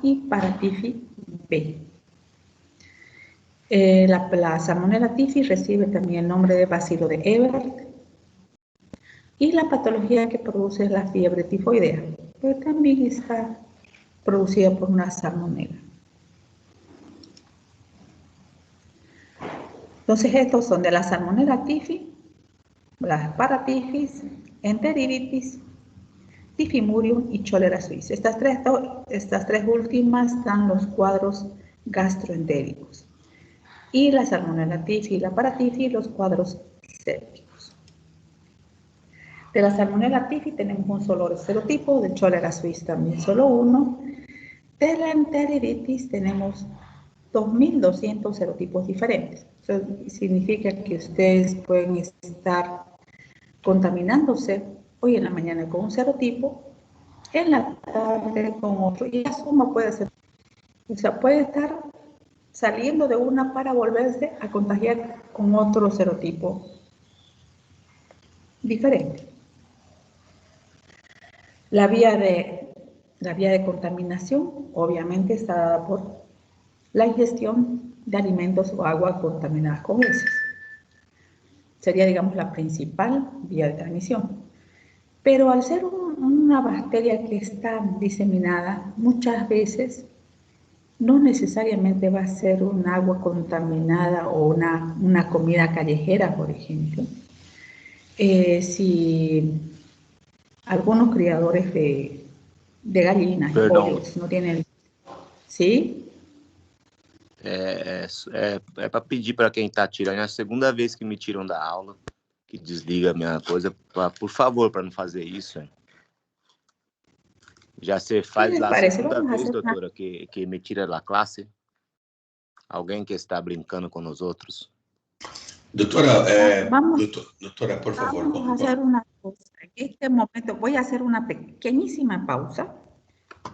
y Paratifi B. La Salmonella Typhi recibe también el nombre de bacilo de Ebert y la patología que produce es la fiebre tifoidea, pero también está producida por una salmonella. Entonces estos son de la Salmonella Typhi, las Paratyphis, Enteriditis, Typhimurium y Cholera Suisse. Estas tres últimas dan los cuadros gastroentéricos. Y la Salmonella Typhi y la Paratyphi los cuadros sépticos. De la Salmonella Typhi tenemos un solo serotipo, de Cholera Suisse también solo uno. De la Enteriditis tenemos 2.200 serotipos diferentes. Eso significa que ustedes pueden estar contaminándose hoy en la mañana con un serotipo, en la tarde con otro, y la suma puede ser, o sea, puede estar saliendo de una para volverse a contagiar con otro serotipo diferente. La vía de contaminación obviamente está dada por la ingestión de alimentos o agua contaminadas con heces. Sería, digamos, la principal vía de transmisión. Pero al ser una bacteria que está diseminada, muchas veces no necesariamente va a ser un agua contaminada o una comida callejera, por ejemplo. Si algunos criadores de gallinas y pollos no tienen... ¿Sí? É para pedir para quem está tirando, é a segunda vez que me tiram da aula, que desliga a minha coisa, por favor, para não fazer isso. Hein? Já você faz lá a segunda vez, doutora, que me tira da classe? Alguém que está brincando com os outros? Doctora, doctora, por favor. Vamos a hacer una cosa. En este momento voy a hacer una pequeñísima pausa.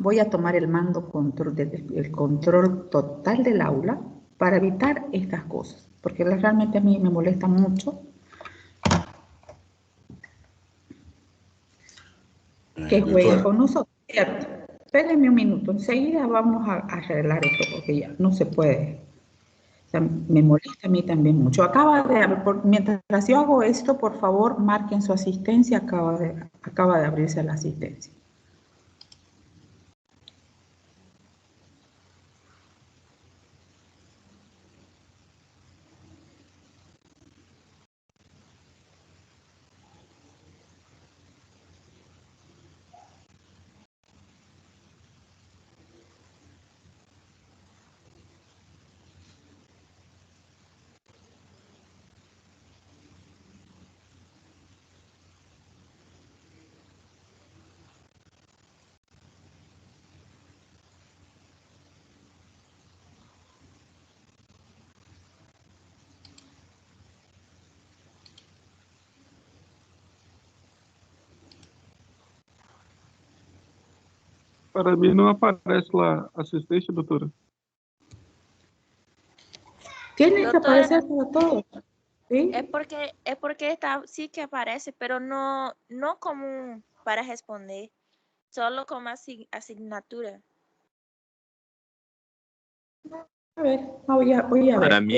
Voy a tomar el el control total del aula para evitar estas cosas, porque realmente a mí me molesta mucho que jueguen con nosotros. Espérenme un minuto, enseguida vamos a arreglar esto, porque ya no se puede. O sea, me molesta a mí también mucho. Mientras yo hago esto, por favor, marquen su asistencia. Acaba de abrirse la asistencia. Para mí no aparece la asistencia, doctora. Tiene que aparecer para todos. ¿Sí? Es porque sí que aparece, pero no como para responder, solo como asignatura. A ver, voy a Para ver. mí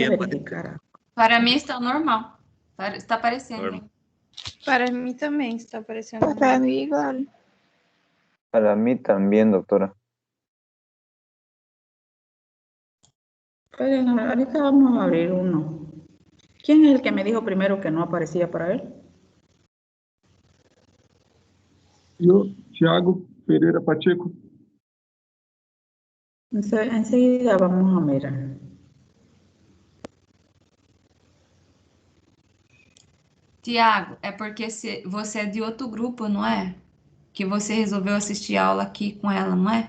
Para mí está normal. Está aparecendo. Normal. Para mí también está apareciendo. Para mí igual. Para mí también, doctora. Esperen, ahorita vamos a abrir uno. ¿Quién es el que me dijo primero que no aparecía para él? Yo, Thiago Pereira Pacheco. Enseguida vamos a mirar. Tiago, é porque você é de outro grupo, não é? Que você resolveu assistir a aula aqui com ela, não é?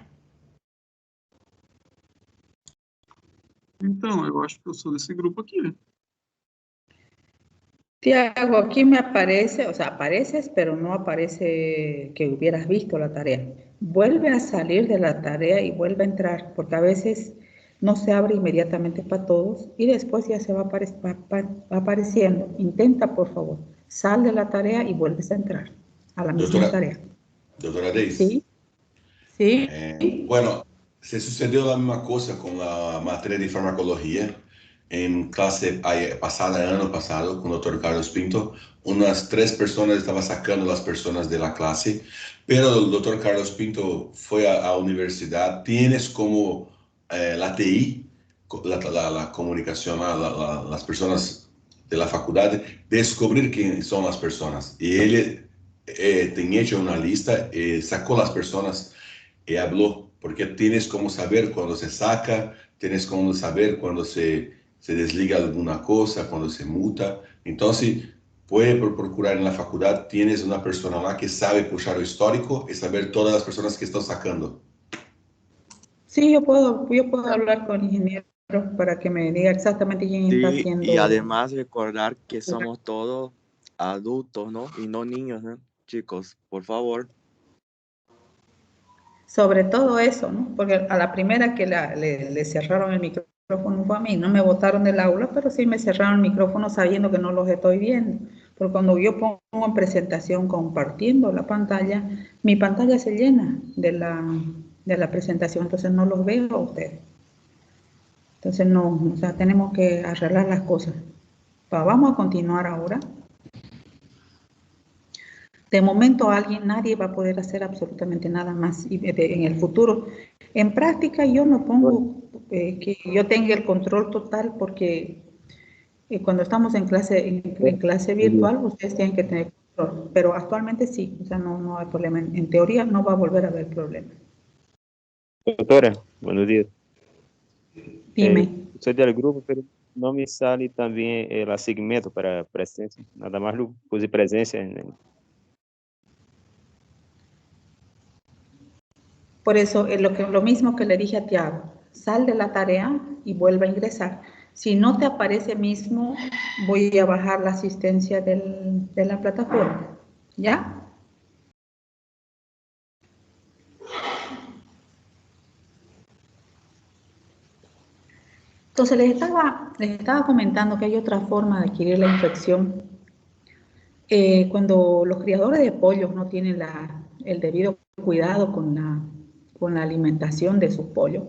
Então, eu acho que eu sou desse grupo aqui. Tiago, aquí me aparece, o sea, apareces, pero no aparece que hubieras visto la tarea. Vuelve a salir de la tarea y vuelve a entrar, porque a veces no se abre inmediatamente para todos y después ya se va apareciendo. Intenta, por favor, sal de la tarea y vuelves a entrar a la misma tarea. Doctora Daisy. Sí. Sí. Bueno, Se sucedeu a mesma coisa com a matéria de farmacologia. Em classe passada, ano passado, com o Dr. Carlos Pinto, umas 3 pessoas estavam sacando as pessoas da classe, pero o Dr. Carlos Pinto foi à universidade, tienes como la TI, la comunicação, as pessoas da faculdade, descobrir quem são as pessoas. E ele tem hecho uma lista, sacou as pessoas e falou, porque tienes como saber quando se saca, tienes como saber quando se desliga alguma coisa, quando se muta. Então, puede procurar en la facultad, tienes una persona lá que sabe puxar o histórico y saber todas las personas que están sacando. Sí, yo puedo hablar con ingenieros para que me diga exactamente quién está haciendo. Y además recordar que somos todos adultos, ¿no? Y no niños, ¿no? Chicos, por favor. Sobre todo eso, ¿no? Porque a la primera que le cerraron el micrófono fue a mí, no me botaron del aula, pero sí me cerraron el micrófono sabiendo que no los estoy viendo. Porque cuando yo pongo en presentación compartiendo la pantalla, mi pantalla se llena de la presentación, entonces no los veo a ustedes. Entonces no, o sea, tenemos que arreglar las cosas. Vamos a continuar ahora. De momento nadie va a poder hacer absolutamente nada más en el futuro. En práctica yo no pongo que yo tenga el control total porque cuando estamos en clase virtual ustedes tienen que tener control, pero actualmente sí, o sea, no hay problema. En teoría no va a volver a haber problema. Doutora, buenos días. Dime. Soy del grupo, pero no me sale también el asigmento para presencia. Nada más lo puse presencia en... Por eso, lo mismo que le dije a Tiago, sal de la tarea y vuelve a ingresar. Si no te aparece mismo, voy a bajar la asistencia de la plataforma. ¿Ya? Entonces, les estaba comentando que hay otra forma de adquirir la infección. Cuando los criadores de pollos no tienen el debido cuidado con la alimentación de sus pollos,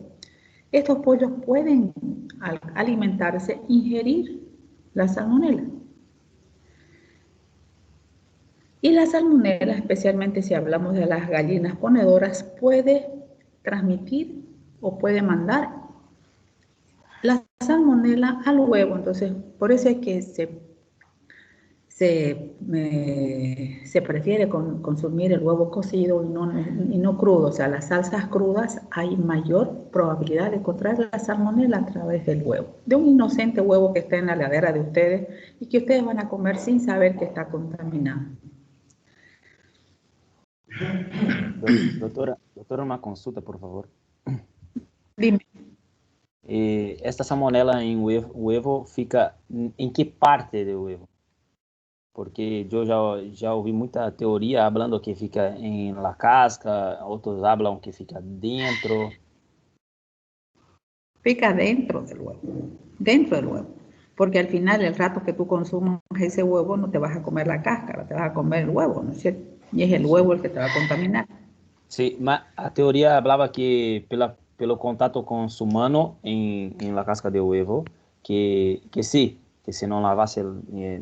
estos pollos pueden, al alimentarse, ingerir la salmonela. Y la salmonela, especialmente si hablamos de las gallinas ponedoras, puede transmitir o puede mandar la salmonela al huevo. Entonces, por eso es que se prefiere consumir el huevo cocido y no crudo. O sea, las salsas crudas hay mayor probabilidad de contraer la salmonela a través del huevo. De un inocente huevo que está en la heladera de ustedes y que ustedes van a comer sin saber que está contaminado. Doutora, uma consulta, por favor. Dime. Esta salmonela em huevo fica em que parte do huevo? Porque eu já ouvi muita teoria falando que fica em la casca, outros falam que fica dentro. Fica dentro del huevo. Porque al final, el rato que tú consumas ese huevo, no te vas a comer la cáscara, te vas a comer el huevo, ¿no es cierto? Y es el huevo el que te va a contaminar. Sí, mas a teoria hablaba que pelo contato com su mano em la casca de huevo, que sí, que si no lavase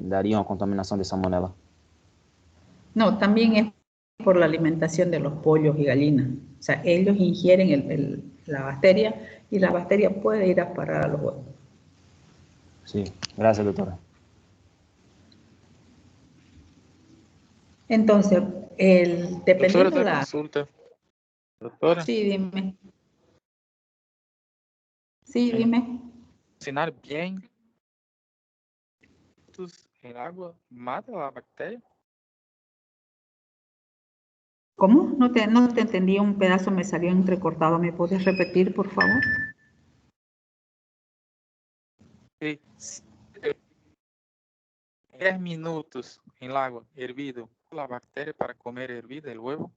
daría una contaminación de salmonela. No, también es por la alimentación de los pollos y gallinas. O sea, ellos ingieren la bacteria y la bacteria puede ir a parar a los huevos. Sí, gracias, doctora. Entonces, dependiendo de la... consulta. Doctora? Sí, dime. Sí, dime. Cocinar bien en agua mata la bacteria. ¿Cómo? No te entendí, un pedazo me salió entrecortado. ¿Me puedes repetir, por favor? Sí. 10 minutos en el agua hervido, la bacteria para comer hervida el huevo.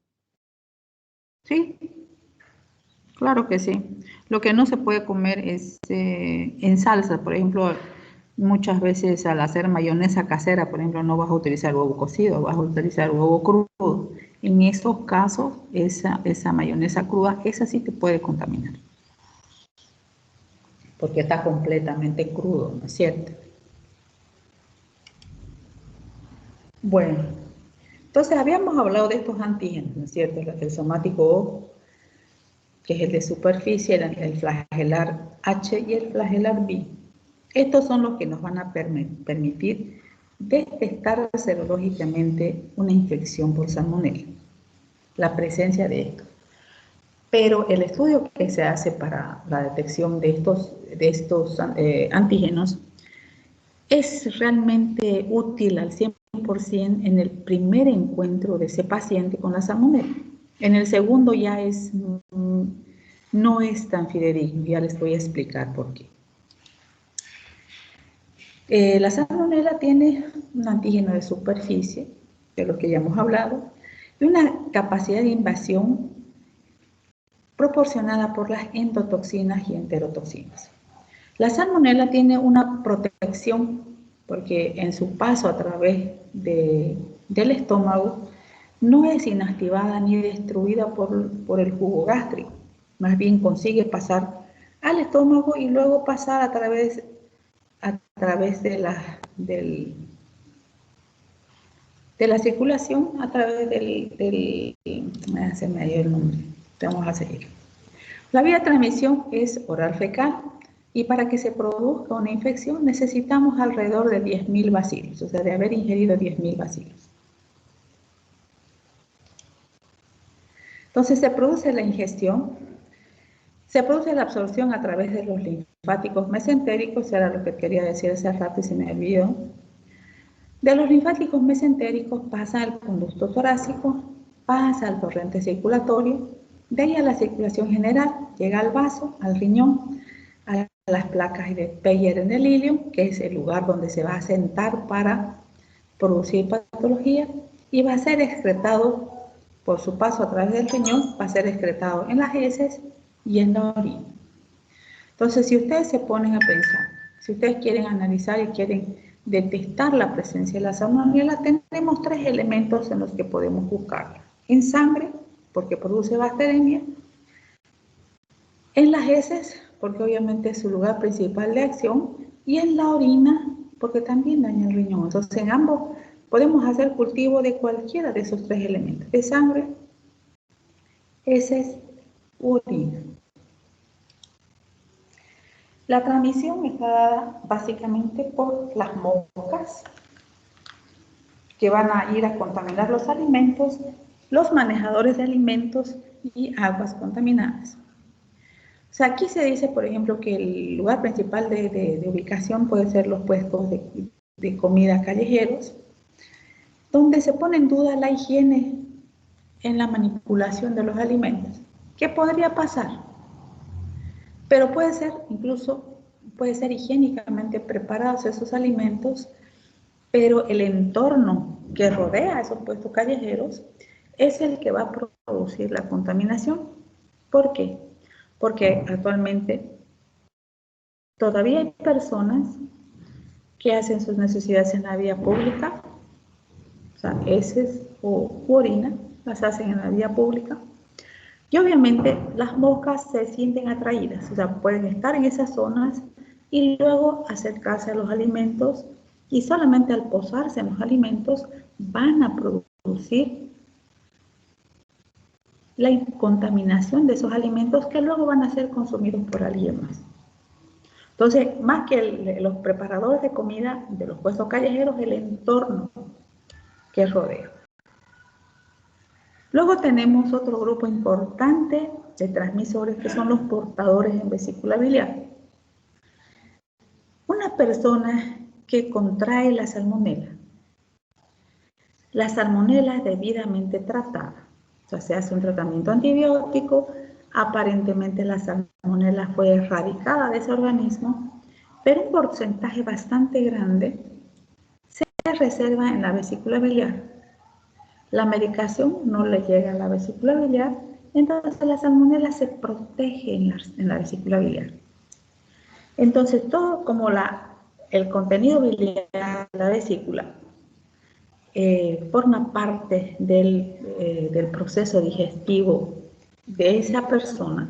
Sí, claro que sí. Lo que no se puede comer es en salsa. Por ejemplo, muchas veces al hacer mayonesa casera, por ejemplo, no vas a utilizar huevo cocido, vas a utilizar huevo crudo. En esos casos, esa mayonesa cruda, esa sí te puede contaminar. porque está completamente crudo, ¿no es cierto? Bueno, entonces habíamos hablado de estos antígenos, ¿no es cierto? El somático O, que es el de superficie, el flagelar H y el flagelar B. Estos son los que nos van a permitir detectar serológicamente una infección por salmonela, la presencia de esto. Pero el estudio que se hace para la detección de estos antígenos es realmente útil al 100% en el primer encuentro de ese paciente con la salmonela. En el segundo ya no es tan fidedigno, ya les voy a explicar por qué. La salmonela tiene un antígeno de superficie, de lo que ya hemos hablado, y una capacidad de invasión proporcionada por las endotoxinas y enterotoxinas. La salmonela tiene una protección porque en su paso a través del estómago no es inactivada ni destruida por el jugo gástrico, más bien consigue pasar al estómago y luego pasar a través de la circulación, a través se me dio el nombre, vamos a seguir. La vía de transmisión es oral fecal y para que se produzca una infección necesitamos alrededor de 10.000 bacilos, o sea, de haber ingerido 10.000 bacilos. Entonces se produce la ingestión, se produce la absorción a través de los linfáticos mesentéricos, era lo que quería decir hace rato y se me olvidó. De los linfáticos mesentéricos pasa al conducto torácico, pasa al torrente circulatorio, de ahí a la circulación general, llega al vaso, al riñón, a las placas de Peyer en el ilium, que es el lugar donde se va a sentar para producir patología, y va a ser excretado por su paso a través del riñón, va a ser excretado en las heces y en la orina. Entonces, si ustedes se ponen a pensar, si ustedes quieren analizar y quieren detectar la presencia de la salmonela, tenemos 3 elementos en los que podemos buscarla. En sangre, porque produce bacteremia. En las heces, porque obviamente es su lugar principal de acción. Y en la orina, porque también daña el riñón. Entonces, en ambos podemos hacer cultivo de cualquiera de esos 3 elementos. De sangre, heces, orina. La transmisión está dada básicamente por las moscas que van a ir a contaminar los alimentos, los manejadores de alimentos y aguas contaminadas. O sea, aquí se dice, por ejemplo, que el lugar principal de ubicación puede ser los puestos de comida callejeros, donde se pone en duda la higiene en la manipulación de los alimentos. ¿Qué podría pasar? Pero puede ser higiénicamente preparados esos alimentos, pero el entorno que rodea esos puestos callejeros es el que va a producir la contaminación. ¿Por qué? Porque actualmente todavía hay personas que hacen sus necesidades en la vía pública, o sea, heces o orina, las hacen en la vía pública, y obviamente las moscas se sienten atraídas, o sea, pueden estar en esas zonas y luego acercarse a los alimentos, y solamente al posarse en los alimentos van a producir la contaminación de esos alimentos que luego van a ser consumidos por alguien más. Entonces, más que los preparadores de comida de los puestos callejeros, el entorno que rodea. Luego tenemos otro grupo importante de transmisores que son los portadores en vesícula biliar. Una persona que contrae la salmonela es debidamente tratada. O sea, se hace un tratamiento antibiótico, aparentemente la salmonela fue erradicada de ese organismo, pero un porcentaje bastante grande se reserva en la vesícula biliar. La medicación no le llega a la vesícula biliar, entonces la salmonela se protege en la vesícula biliar. Entonces, todo como el contenido biliar de la vesícula forma parte del proceso digestivo de esa persona,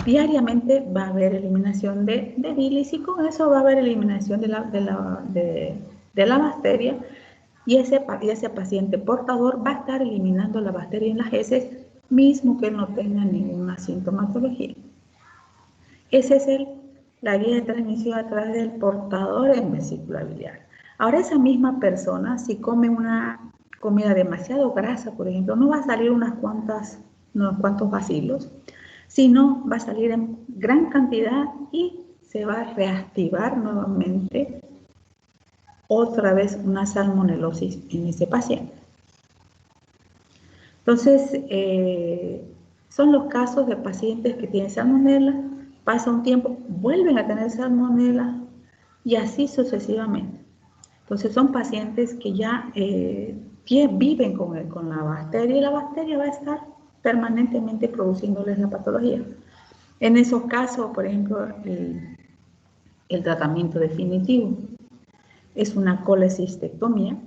Diariamente va a haber eliminación de bilis y con eso va a haber eliminación de la bacteria y ese paciente portador va a estar eliminando la bacteria en las heces mismo que no tenga ninguna sintomatología. Esa es la vía de transmisión a través del portador en vesícula biliar. Ahora esa misma persona, si come una comida demasiado grasa, por ejemplo, no va a salir unos cuantos bacilos, sino va a salir en gran cantidad y se va a reactivar nuevamente otra vez una salmonelosis en ese paciente. Entonces, son los casos de pacientes que tienen salmonela, pasa un tiempo, vuelven a tener salmonela y así sucesivamente. Entonces, son pacientes que ya viven con la bacteria y la bacteria va a estar permanentemente produciéndoles la patología. En esos casos, por ejemplo, el tratamiento definitivo es una colecistectomía.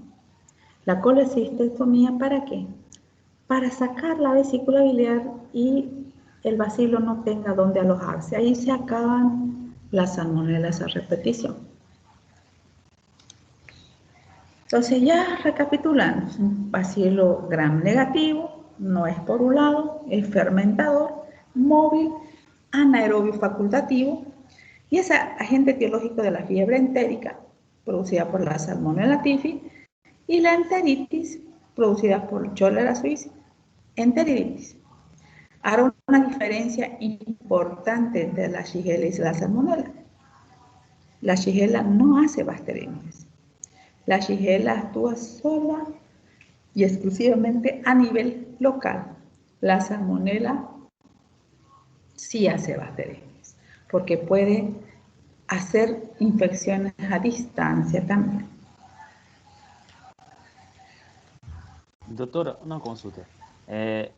La colecistectomía, ¿para qué? Para sacar la vesícula biliar y el bacilo no tenga dónde alojarse. Ahí se acaban las salmonelas a repetición. Entonces, ya recapitulando, un bacilo gram negativo, no es porulado, es fermentador, móvil, anaerobio facultativo y es agente etiológico de la fiebre entérica producida por la Salmonella typhi y la enteritis producida por Cholera suis enteritis. Ahora una diferencia importante entre la Shigella y la Salmonella. La Shigella no hace bacteriemias. La Shigella actúa sola y exclusivamente a nivel local. La Salmonella sí hace bacteriemias, porque puede hacer infecciones a distancia también. Doutora, uma consulta.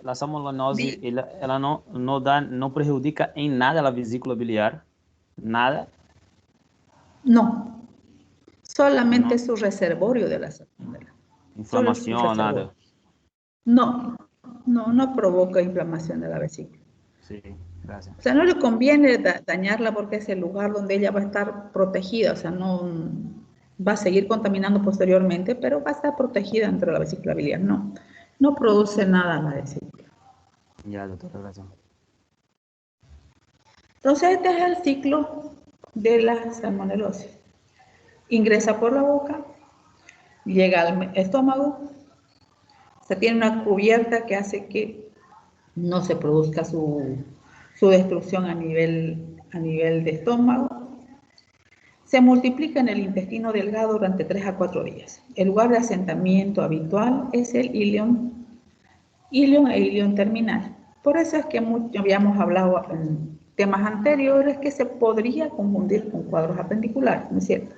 A salmonelose, ela não prejudica em nada a vesícula biliar? Nada? No. Solamente su reservorio de la salmonella. Inflamación, nada. No provoca inflamación de la vesícula. Sí, gracias. O sea, no le conviene dañarla porque es el lugar donde ella va a estar protegida, o sea, no va a seguir contaminando posteriormente, pero va a estar protegida dentro de la vesícula biliar. No produce nada en la vesícula. Ya, doctora, gracias. Entonces, este es el ciclo de la salmonelosis. Ingresa por la boca, llega al estómago, se tiene una cubierta que hace que no se produzca su destrucción a nivel de estómago. Se multiplica en el intestino delgado durante 3 a 4 días. El lugar de asentamiento habitual es el ilion e ilion terminal. Por eso es que habíamos hablado en temas anteriores que se podría confundir con cuadros apendiculares, ¿no es cierto?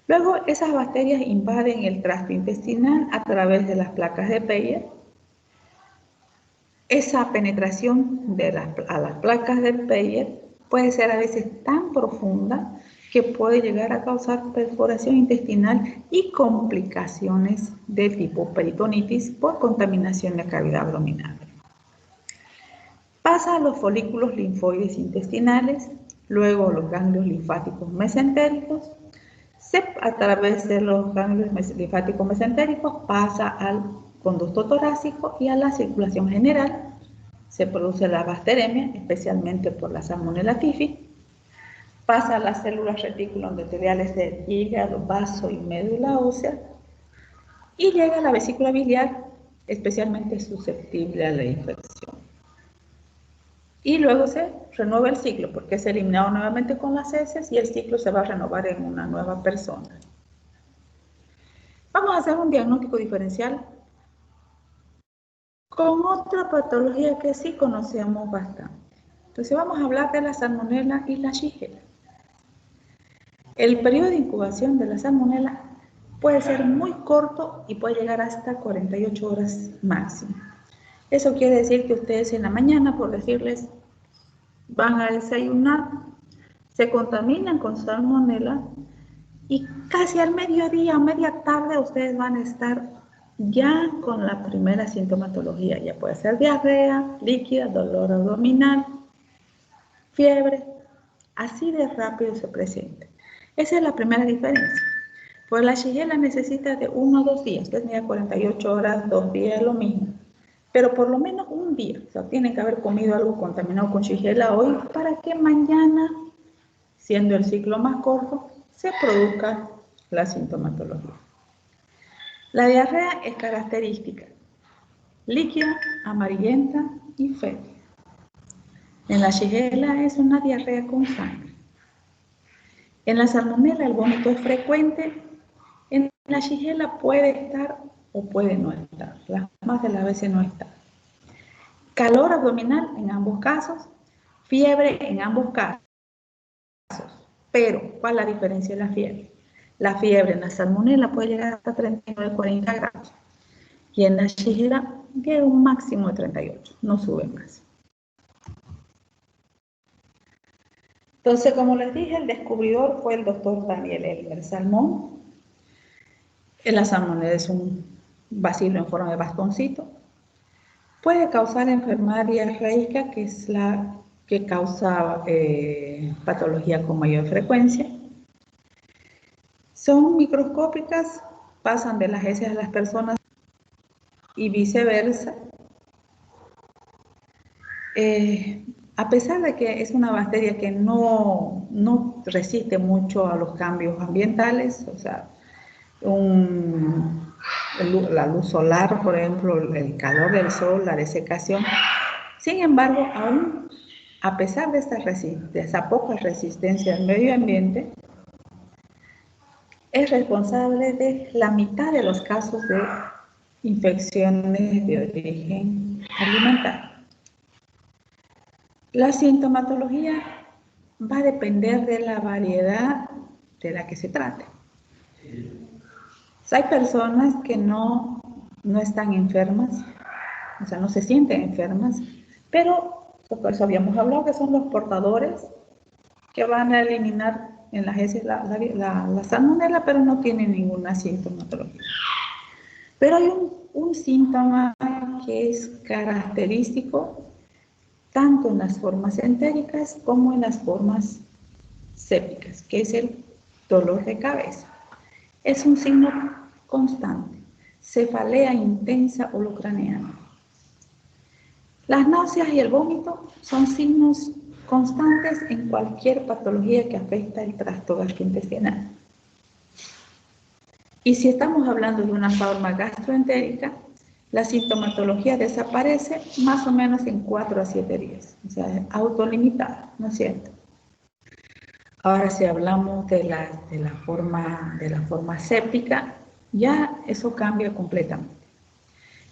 Luego, esas bacterias invaden el tracto intestinal a través de las placas de Peyer. Esa penetración a las placas de Peyer puede ser a veces tan profunda que puede llegar a causar perforación intestinal y complicaciones de tipo peritonitis por contaminación de la cavidad abdominal. Pasa a los folículos linfoides intestinales, luego los ganglios linfáticos mesentéricos. A través de los ganglios linfáticos mesentéricos pasa al conducto torácico y a la circulación general. Se produce la bacteremia, especialmente por la Salmonella typhi. Pasa a las células reticuloendoteliales del hígado, vaso y médula ósea. Y llega a la vesícula biliar, especialmente susceptible a la infección. Y luego se renueva el ciclo, porque es eliminado nuevamente con las heces y el ciclo se va a renovar en una nueva persona. Vamos a hacer un diagnóstico diferencial con otra patología que sí conocemos bastante. Entonces vamos a hablar de la Salmonella y la Shigella. El periodo de incubación de la Salmonella puede ser muy corto y puede llegar hasta 48 horas máximo. Eso quiere decir que ustedes en la mañana, por decirles, van a desayunar, se contaminan con Salmonella y casi al mediodía, a media tarde, ustedes van a estar ya con la primera sintomatología. Ya puede ser diarrea líquida, dolor abdominal, fiebre, así de rápido se presenta. Esa es la primera diferencia. Pues la Shigella necesita de 1 o 2 días, que tenía 48 horas, 2 días, lo mismo. Pero por lo menos un día, o sea, tienen que haber comido algo contaminado con Shigella hoy para que mañana, siendo el ciclo más corto, se produzca la sintomatología. La diarrea es característica, líquida, amarillenta y fétida. En la Shigella es una diarrea con sangre. En la Salmonella el vómito es frecuente. En la Shigella puede estar o puede no estar. Las más de las veces no está. Calor abdominal en ambos casos, fiebre en ambos casos. Pero, ¿cuál es la diferencia de la fiebre? La fiebre en la Salmonella puede llegar hasta 39-40 grados. Y en la Shigella llega un máximo de 38, no sube más. Entonces, como les dije, el descubridor fue el doctor Daniel Elmer Salmón. La Salmonella es un bacilo en forma de bastoncito. Puede causar enfermedad diarreica, que es la que causa patología con mayor frecuencia. Son microscópicas, pasan de las heces a las personas y viceversa. A pesar de que es una bacteria que no resiste mucho a los cambios ambientales, o sea, la luz solar, por ejemplo, el calor del sol, la desecación. Sin embargo, aún a pesar de esa poca resistencia al medio ambiente, es responsable de la mitad de los casos de infecciones de origen alimentario. La sintomatología va a depender de la variedad de la que se trate. Hay personas que no están enfermas, o sea, no se sienten enfermas, pero por eso habíamos hablado que son los portadores que van a eliminar en las heces la salmonella, pero no tienen ninguna sintomatología. Pero hay un síntoma que es característico tanto en las formas entéricas como en las formas sépticas, que es el dolor de cabeza. Es un signo constante, cefalea intensa holocraneana. Las náuseas y el vómito son signos constantes en cualquier patología que afecta el tracto gastrointestinal. Y si estamos hablando de una forma gastroentérica, la sintomatología desaparece más o menos en 4 a 7 días, o sea, es autolimitada, ¿no es cierto? Ahora, si hablamos de la forma séptica, ya eso cambia completamente.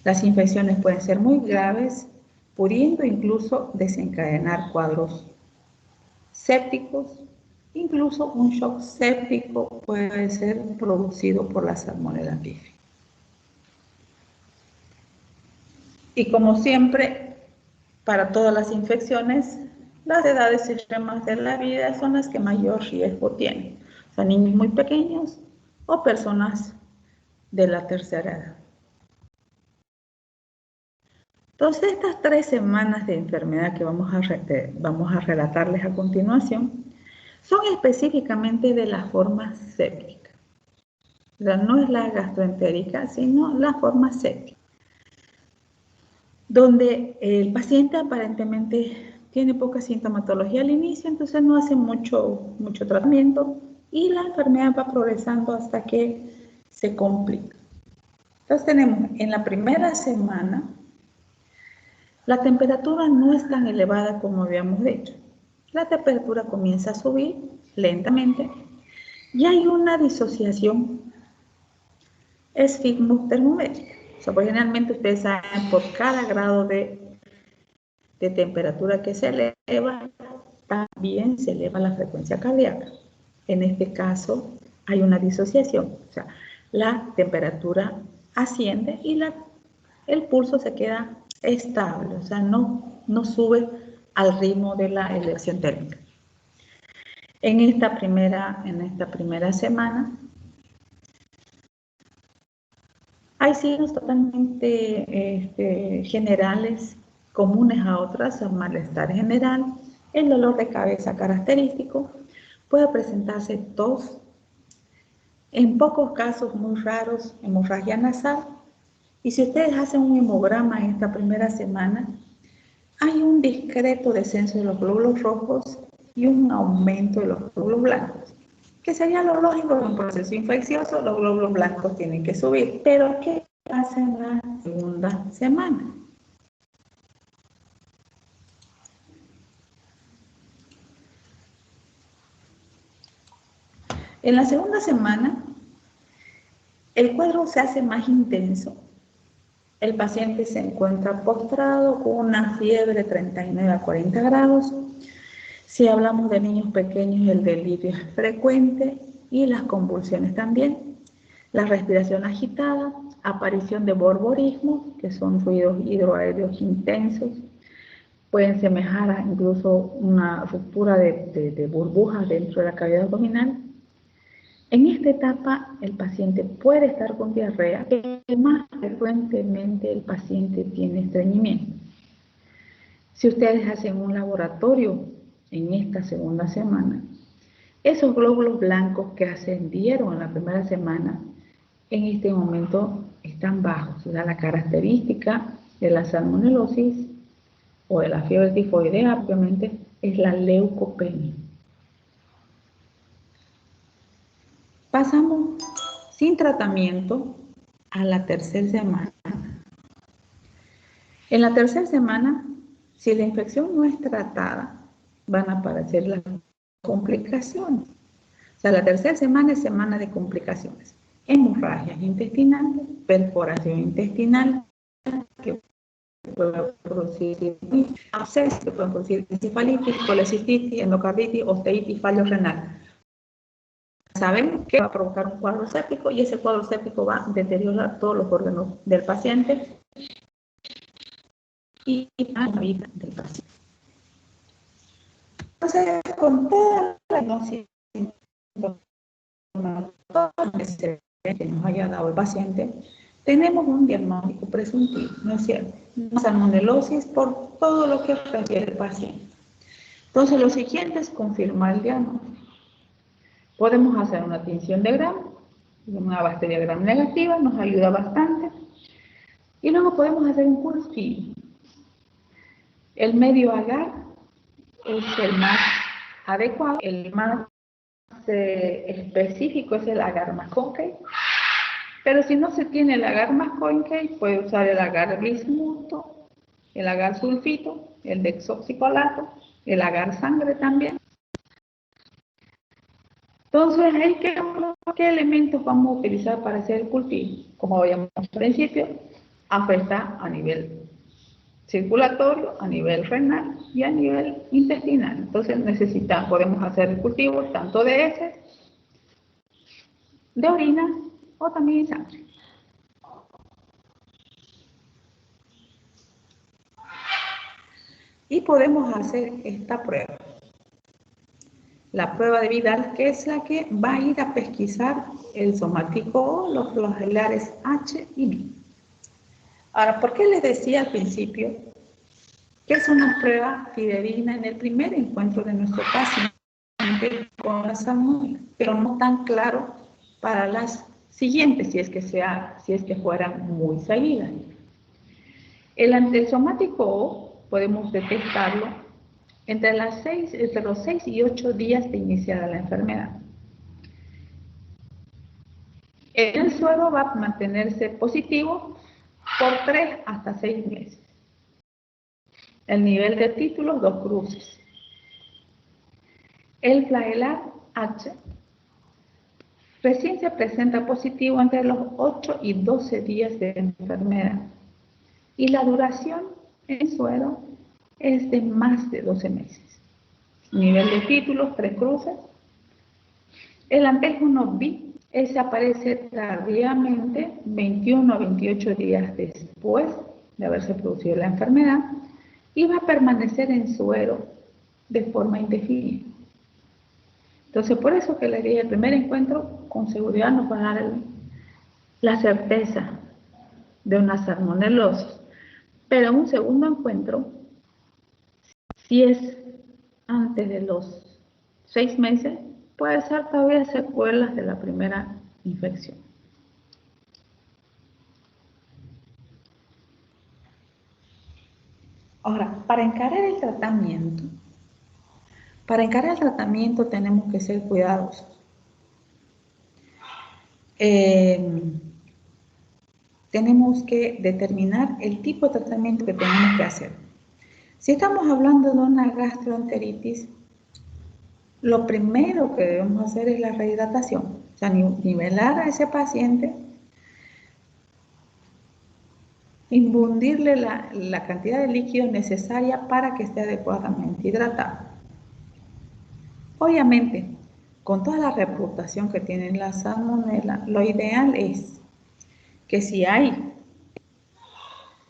Las infecciones pueden ser muy graves, pudiendo incluso desencadenar cuadros sépticos. Incluso un shock séptico puede ser producido por la Salmonella typhi. Y como siempre, para todas las infecciones, las edades extremas de la vida son las que mayor riesgo tienen. O sea, niños muy pequeños o personas de la tercera edad. Entonces, estas 3 semanas de enfermedad que vamos a relatarles a continuación son específicamente de la forma séptica. O sea, no es la gastroentérica, sino la forma séptica, donde el paciente aparentemente tiene poca sintomatología al inicio, entonces no hace mucho tratamiento y la enfermedad va progresando hasta que se complica. Entonces tenemos en la primera semana, la temperatura no es tan elevada como habíamos dicho. La temperatura comienza a subir lentamente y hay una disociación esfigmotermométrica. O sea, pues generalmente ustedes saben, por cada grado de temperatura que se eleva, también se eleva la frecuencia cardíaca. En este caso, hay una disociación. O sea, la temperatura asciende y el pulso se queda estable. O sea, no sube al ritmo de la elevación térmica. En esta primera semana, hay signos totalmente generales, comunes a otras, al malestar general, El dolor de cabeza característico, puede presentarse tos, en pocos casos muy raros, hemorragia nasal, y si ustedes hacen un hemograma en esta primera semana, hay un discreto descenso de los glóbulos rojos y un aumento de los glóbulos blancos, que sería lo lógico en un proceso infeccioso. Los glóbulos blancos tienen que subir. Pero ¿qué pasa en la segunda semana? En la segunda semana, el cuadro se hace más intenso. El paciente se encuentra postrado con una fiebre de 39 a 40 grados. Si hablamos de niños pequeños, el delirio es frecuente y las convulsiones también. La respiración agitada, aparición de borborismo, que son ruidos hidroaéreos intensos. Pueden semejar a incluso una ruptura de burbujas dentro de la cavidad abdominal. En esta etapa, el paciente puede estar con diarrea, pero más frecuentemente el paciente tiene estreñimiento. Si ustedes hacen un laboratorio en esta segunda semana, esos glóbulos blancos que ascendieron en la primera semana, en este momento están bajos. O sea, la característica de la salmonelosis o de la fiebre tifoidea, obviamente, es la leucopenia. Pasamos sin tratamiento a la tercera semana. En la tercera semana, si la infección no es tratada, van a aparecer las complicaciones. O sea, la tercera semana es semana de complicaciones. Hemorragias intestinales, perforación intestinal, que puede producir abscesos, que pueden producir encefalitis, colecistitis, endocarditis, osteitis, fallo renal. Sabemos que va a provocar un cuadro séptico y ese cuadro séptico va a deteriorar todos los órganos del paciente y la vida del paciente. Entonces, con toda la diagnóstico que nos haya dado el paciente, tenemos un diagnóstico presuntivo, ¿no es cierto? Una salmonelosis por todo lo que refiere el paciente. Entonces, lo siguiente es confirmar el diagnóstico. Podemos hacer una tinción de Gram, una bacteria Gram negativa, nos ayuda bastante. Y luego podemos hacer un cultivo. El medio agar es el más adecuado, el más específico es el agar más concave. Pero si no se tiene el agar más concave, puede usar el agar bismuto, el agar sulfito, el desoxicolato, el agar sangre también. Entonces, ¿qué elementos vamos a utilizar para hacer el cultivo? Como veíamos al principio, afecta a nivel circulatorio, a nivel renal y a nivel intestinal. Entonces, podemos hacer el cultivo tanto de heces, de orina o también de sangre. Y podemos hacer esta prueba. La prueba de Vidal, que es la que va a ir a pesquisar el somático O, los flagelares H y B. Ahora, ¿por qué les decía al principio que es una prueba fidedigna en el primer encuentro de nuestro paciente con la salmonela, pero no tan claro para las siguientes, si es que fueran muy seguidas? El somático O podemos detectarlo entre los 6 y 8 días de iniciada la enfermedad. El suero va a mantenerse positivo por 3 hasta 6 meses. El nivel de títulos, 2 cruces. El flagelar H recién se presenta positivo entre los 8 y 12 días de enfermedad. Y la duración en suero es de más de 12 meses. Nivel de títulos, 3 cruces. El antígeno B, ese aparece tardíamente 21 a 28 días después de haberse producido la enfermedad y va a permanecer en suero de forma indefinida. Entonces, por eso que le dije, el primer encuentro con seguridad nos va a dar la certeza de una salmonelosis. Pero en un segundo encuentro, si es antes de los 6 meses, puede ser todavía secuelas de la primera infección. Ahora, para encarar el tratamiento tenemos que ser cuidadosos. Tenemos que determinar el tipo de tratamiento que tenemos que hacer. Si estamos hablando de una gastroenteritis, lo primero que debemos hacer es la rehidratación, o sea, nivelar a ese paciente, infundirle la cantidad de líquido necesaria para que esté adecuadamente hidratado. Obviamente, con toda la reputación que tiene la salmonela, lo ideal es que si hay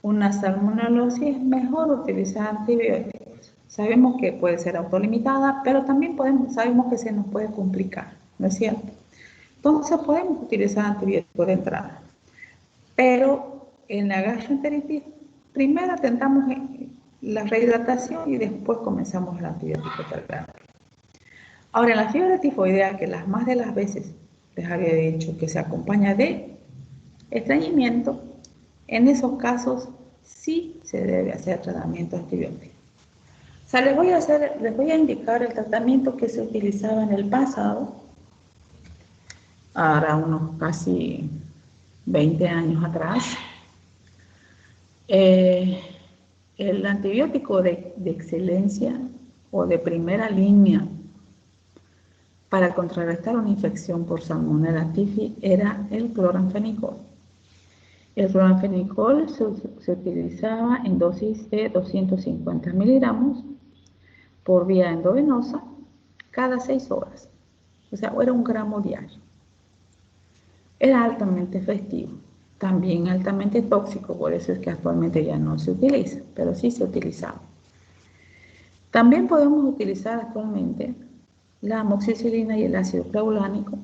una salmonelosis es mejor utilizar antibióticos. Sabemos que puede ser autolimitada, pero también sabemos que se nos puede complicar, ¿no es cierto? Entonces podemos utilizar antibióticos de entrada. Pero en la gastroenteritis, primero atentamos la rehidratación y después comenzamos el antibiótico terapia. Ahora, en la fiebre tifoidea, que las más de las veces les había dicho que se acompaña de estreñimiento, en esos casos sí se debe hacer tratamiento antibiótico. O sea, les voy a indicar el tratamiento que se utilizaba en el pasado, ahora unos casi 20 años atrás. El antibiótico de excelencia o de primera línea para contrarrestar una infección por Salmonella typhi era el cloranfenicol. El cloranfenicol se utilizaba en dosis de 250 miligramos por vía endovenosa cada 6 horas. O sea, era 1 gramo diario. Era altamente efectivo, también altamente tóxico, por eso es que actualmente ya no se utiliza, pero sí se utilizaba. También podemos utilizar actualmente la amoxicilina y el ácido clavulánico,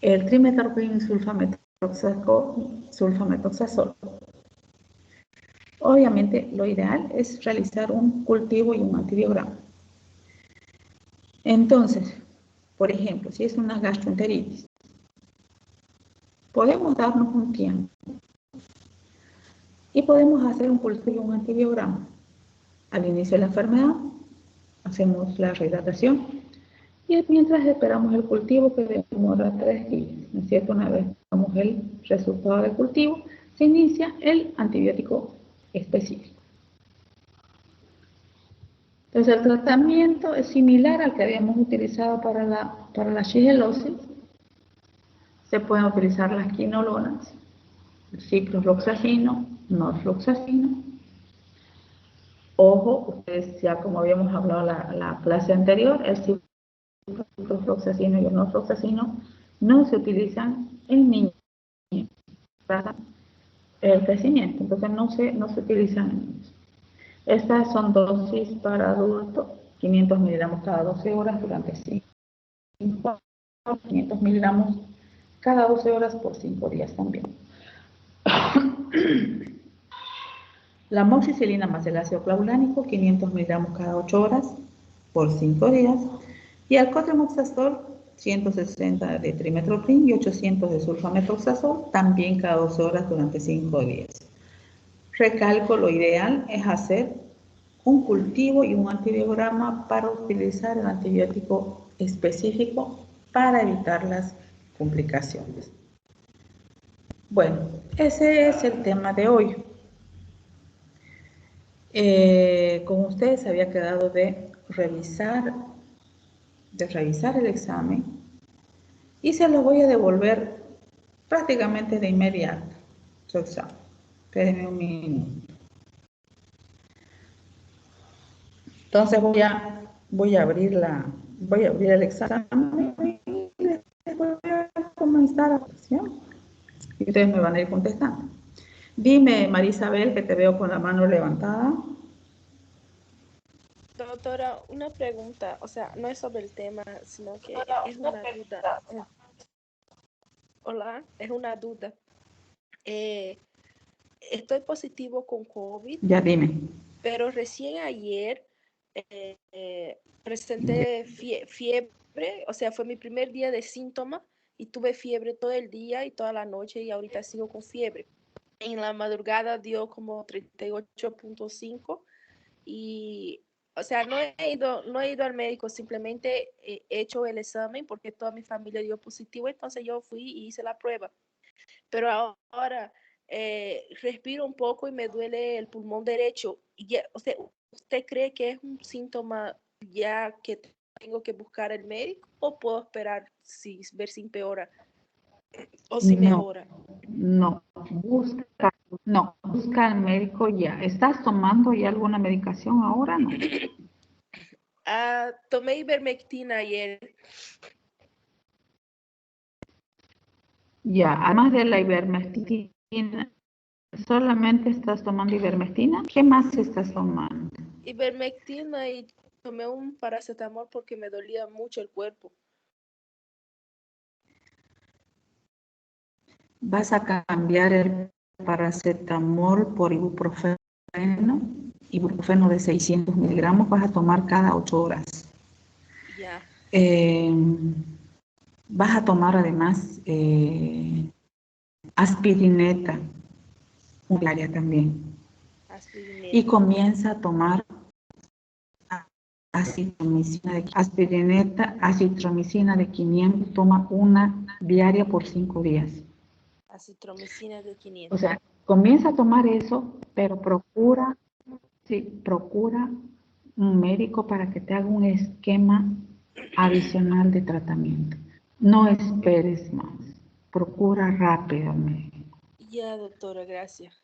el trimethoprim sulfametoxazol. Obviamente, lo ideal es realizar un cultivo y un antibiograma. Entonces, por ejemplo, si es una gastroenteritis, podemos darnos un tiempo y podemos hacer un cultivo y un antibiograma. Al inicio de la enfermedad, hacemos la rehidratación y mientras esperamos el cultivo, que demora 3 días, ¿no es cierto? Una vez tenemos el resultado del cultivo, se inicia el antibiótico específico. Entonces, el tratamiento es similar al que habíamos utilizado para la shigellosis. Se pueden utilizar las quinolonas, el ciprofloxacino, norfloxacino. Ojo, ustedes ya como habíamos hablado la clase anterior, el ciprofloxacino y el norfloxacino no se utilizan en niños para el crecimiento, entonces no se utilizan en niños. Estas son dosis para adultos, 500 miligramos cada 12 horas durante 5 años, 500 miligramos cada 12 horas por 5 días también. La amoxicilina más el ácido clavulánico, 500 miligramos cada 8 horas por 5 días. Y el cotrimoxazol, 160 de trimethoprim y 800 de sulfametoxazol, también cada 12 horas durante 5 días. Recalco, lo ideal es hacer un cultivo y un antibiograma para utilizar el antibiótico específico para evitar las complicaciones. Bueno, ese es el tema de hoy. Con ustedes había quedado de revisar el examen y se lo voy a devolver prácticamente de inmediato su examen. Espérenme un minuto. Entonces voy a abrir el examen y les voy a comenzar la sesión y ustedes me van a ir contestando. Dime, María Isabel, que te veo con la mano levantada. Doctora, una pregunta, o sea, no es sobre el tema, sino que es una duda. Hola, es una duda. Estoy positivo con COVID, Ya dime. pero recién ayer presenté fiebre, o sea, fue mi primer día de síntoma y tuve fiebre todo el día y toda la noche y ahorita sigo con fiebre. En la madrugada dio como 38.5 y, o sea, no he ido al médico, simplemente he hecho el examen porque toda mi familia dio positivo, entonces yo fui y hice la prueba. Pero ahora respiro un poco y me duele el pulmón derecho. Y ya, o sea, ¿usted cree que es un síntoma ya que tengo que buscar al médico o puedo esperar ver si empeora o si mejora? No, busca al médico ya. ¿Estás tomando ya alguna medicación ahora? No. Tomé ivermectina ayer. Ya, además de la ivermectina, ¿solamente estás tomando ivermectina? ¿Qué más estás tomando? Ivermectina y tomé un paracetamol porque me dolía mucho el cuerpo. Vas a cambiar el paracetamol por ibuprofeno de 600 miligramos, vas a tomar cada 8 horas. Ya. Vas a tomar además aspirineta, diaria también. Aspirineta. Y comienza a tomar acitromicina de 500, toma una diaria por 5 días. Acitromicina de 500. O sea, comienza a tomar eso, pero procura un médico para que te haga un esquema adicional de tratamiento. No esperes más. Procura rápido al médico. Ya, doctora, gracias.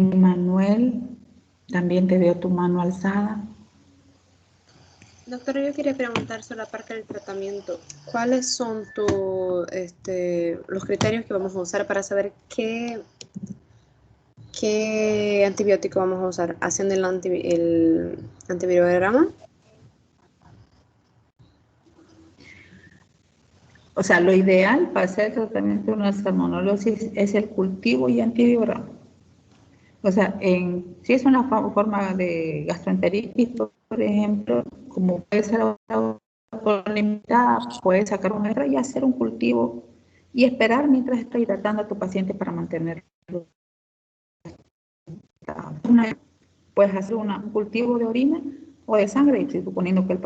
Manuel, también te veo tu mano alzada. Doctora, yo quería preguntar sobre la parte del tratamiento. ¿Cuáles son los criterios que vamos a usar para saber qué antibiótico vamos a usar? ¿Haciendo el antivirograma? O sea, lo ideal para hacer el tratamiento de una salmonellosis es el cultivo y antivirograma. O sea, si es una forma de gastroenteritis, por ejemplo, como puede ser limitada, puedes sacar un error y hacer un cultivo y esperar mientras está hidratando a tu paciente para mantenerlo. Puedes hacer un cultivo de orina o de sangre, suponiendo que el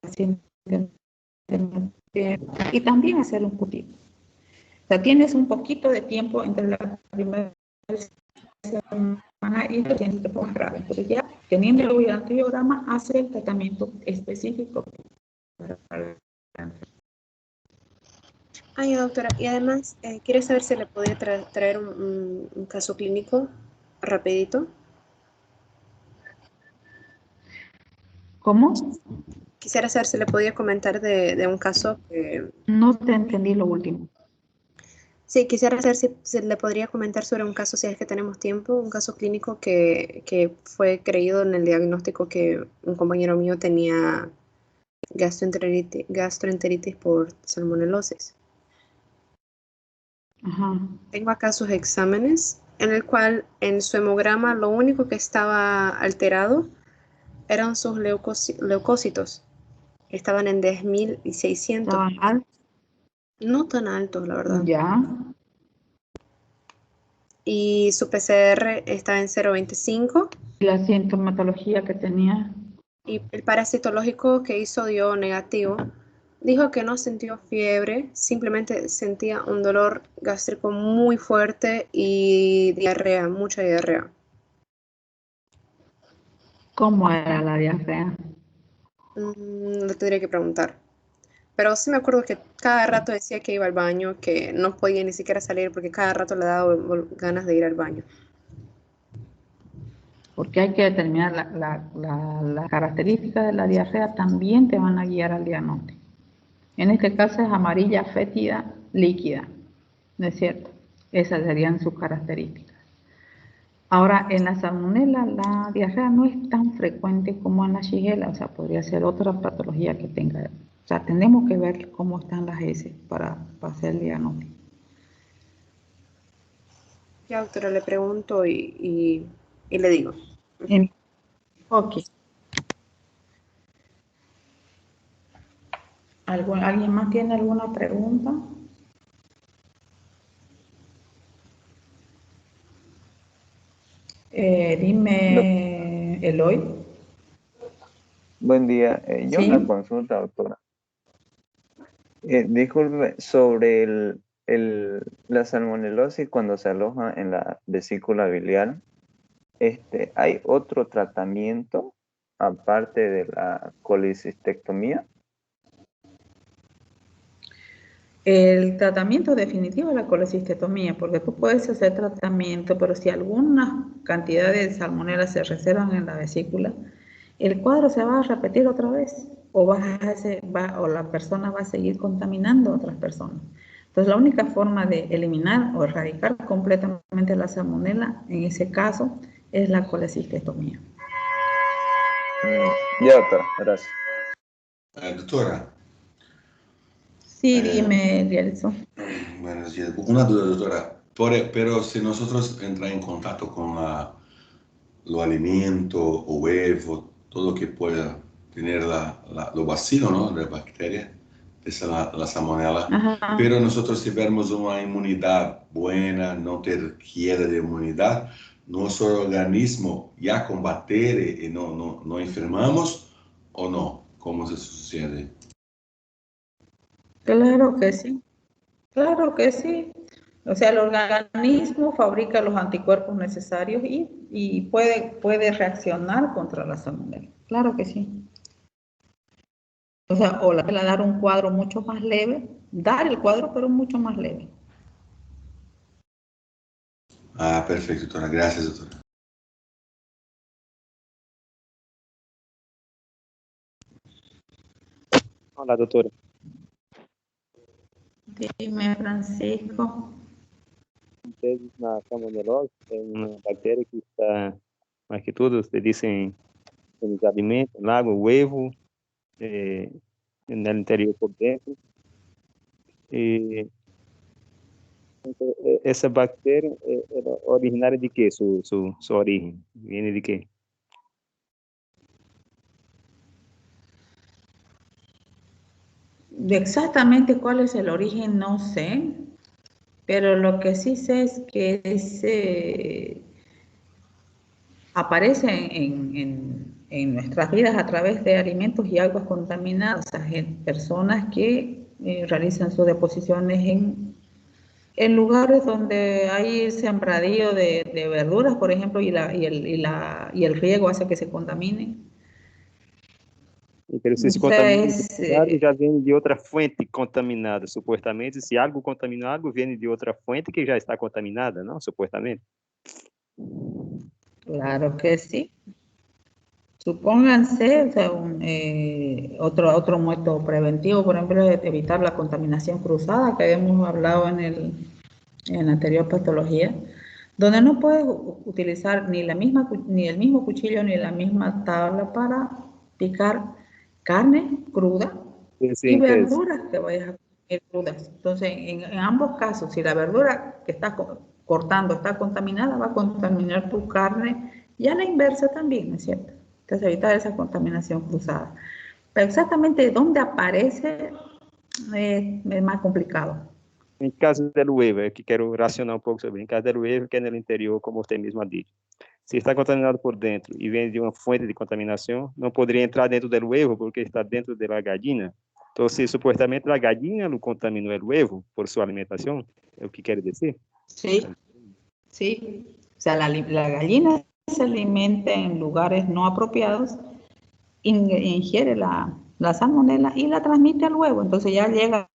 paciente y también hacer un cultivo. O sea, tienes un poquito de tiempo entre la primera semana y el paciente te ponga grave. Entonces ya teniendo el antibiograma, hace el tratamiento específico para el cáncer. Ay, doctora, y además, ¿quiere saber si le podría traer un caso clínico rapidito? ¿Cómo? Quisiera saber si le podía comentar de un caso que... No te entendí lo último. Sí, quisiera saber si le podría comentar sobre un caso, si es que tenemos tiempo, un caso clínico que fue creído en el diagnóstico que un compañero mío tenía gastroenteritis por salmonelosis. Ajá. Tengo acá sus exámenes, en el cual en su hemograma lo único que estaba alterado eran sus leucocitos. Estaban en 10.600. ¿Estaban altos? No tan altos, la verdad. Ya. Y su PCR estaba en 0.25. La sintomatología que tenía. Y el parasitológico que hizo dio negativo. Dijo que no sintió fiebre, simplemente sentía un dolor gástrico muy fuerte y diarrea, mucha diarrea. ¿Cómo era la diarrea? Lo tendría que preguntar. Pero sí me acuerdo que cada rato decía que iba al baño, que no podía ni siquiera salir porque cada rato le daba ganas de ir al baño. Porque hay que determinar las características de la diarrea, también te van a guiar al diagnóstico. En este caso es amarilla, fétida, líquida, ¿no es cierto? Esas serían sus características. Ahora, en la salmonela la diarrea no es tan frecuente como en la shigella, o sea, podría ser otra patología que tenga. O sea, tenemos que ver cómo están las heces para hacer el diagnóstico. Ya, doctora, le pregunto y le digo. Ok. ¿Alguien más tiene alguna pregunta? Dime, Eloy. Buen día. Yo Sí. una consulta, doctora. Disculpe, sobre la salmonelosis cuando se aloja en la vesícula biliar, ¿hay otro tratamiento aparte de la colecistectomía? El tratamiento definitivo es la colecistectomía, porque tú puedes hacer tratamiento, pero si alguna cantidad de salmonela se reservan en la vesícula, el cuadro se va a repetir otra vez, o la persona va a seguir contaminando a otras personas. Entonces, la única forma de eliminar o erradicar completamente la salmonela, en ese caso, es la colecistectomía. Ya, doctora, gracias. Doctora. Sí, dime, Gelson. Buenos días. Una duda, doctora. Pero si nosotros entramos en contacto con los alimentos o huevos, todo que pueda tener lo vacío, ¿no? De bacterias, la salmonela. Ajá. Pero nosotros si vemos una inmunidad buena, no ter queda de inmunidad, nuestro organismo ya combater y no enfermamos o no? ¿Cómo se sucede? Claro que sí. Claro que sí. O sea, el organismo fabrica los anticuerpos necesarios y puede reaccionar contra la salmonela. Claro que sí. O sea, o dar un cuadro mucho más leve, dar el cuadro, pero mucho más leve. Ah, perfecto, doctora. Gracias, doctora. Hola, doctora. Dime, Francisco. Entonces, la salmonelose es una bacteria que está, más que todo, ustedes dicen, en los alimentos, en el agua, huevo, en el interior por dentro. Essa bactéria era originária de quê? Sua origem? Viene de quê? Exactamente cuál es el origen, no sé, pero lo que sí sé es que aparece en nuestras vidas a través de alimentos y aguas contaminadas, o sea, personas que realizan sus deposiciones en lugares donde hay sembradío de verduras, por ejemplo, y el riego hace que se contaminen. Então, se esse contaminado já vem de outra fonte contaminada, supostamente. Se algo contamina algo, vem de outra fonte que já está contaminada, não? Supostamente. Claro que sí. Supónganse, o sea, otro método preventivo, por ejemplo, es evitar la contaminación cruzada que habíamos hablado en la anterior patología, donde no puedes utilizar ni el mismo cuchillo ni la misma tabla para picar carne cruda y verduras que vayas a comer crudas. Entonces, en ambos casos, si la verdura que estás cortando está contaminada, va a contaminar tu carne y a la inversa también, ¿no es cierto? Entonces, evitar esa contaminación cruzada. Pero exactamente dónde aparece es más complicado. Em caso do huevo, é que quero racionar um pouco sobre. Em caso do huevo, que é no interior, como você mesmo disse. Se está contaminado por dentro e vem de uma fonte de contaminação, não poderia entrar dentro do huevo porque está dentro da gallina. Então, se supostamente a gallina lo contaminou o huevo por sua alimentação, é o que quero dizer? Sí, sí. O sea, la gallina se alimenta en lugares no apropiados, ingiere la salmonela y la transmite al huevo. Entonces ya llega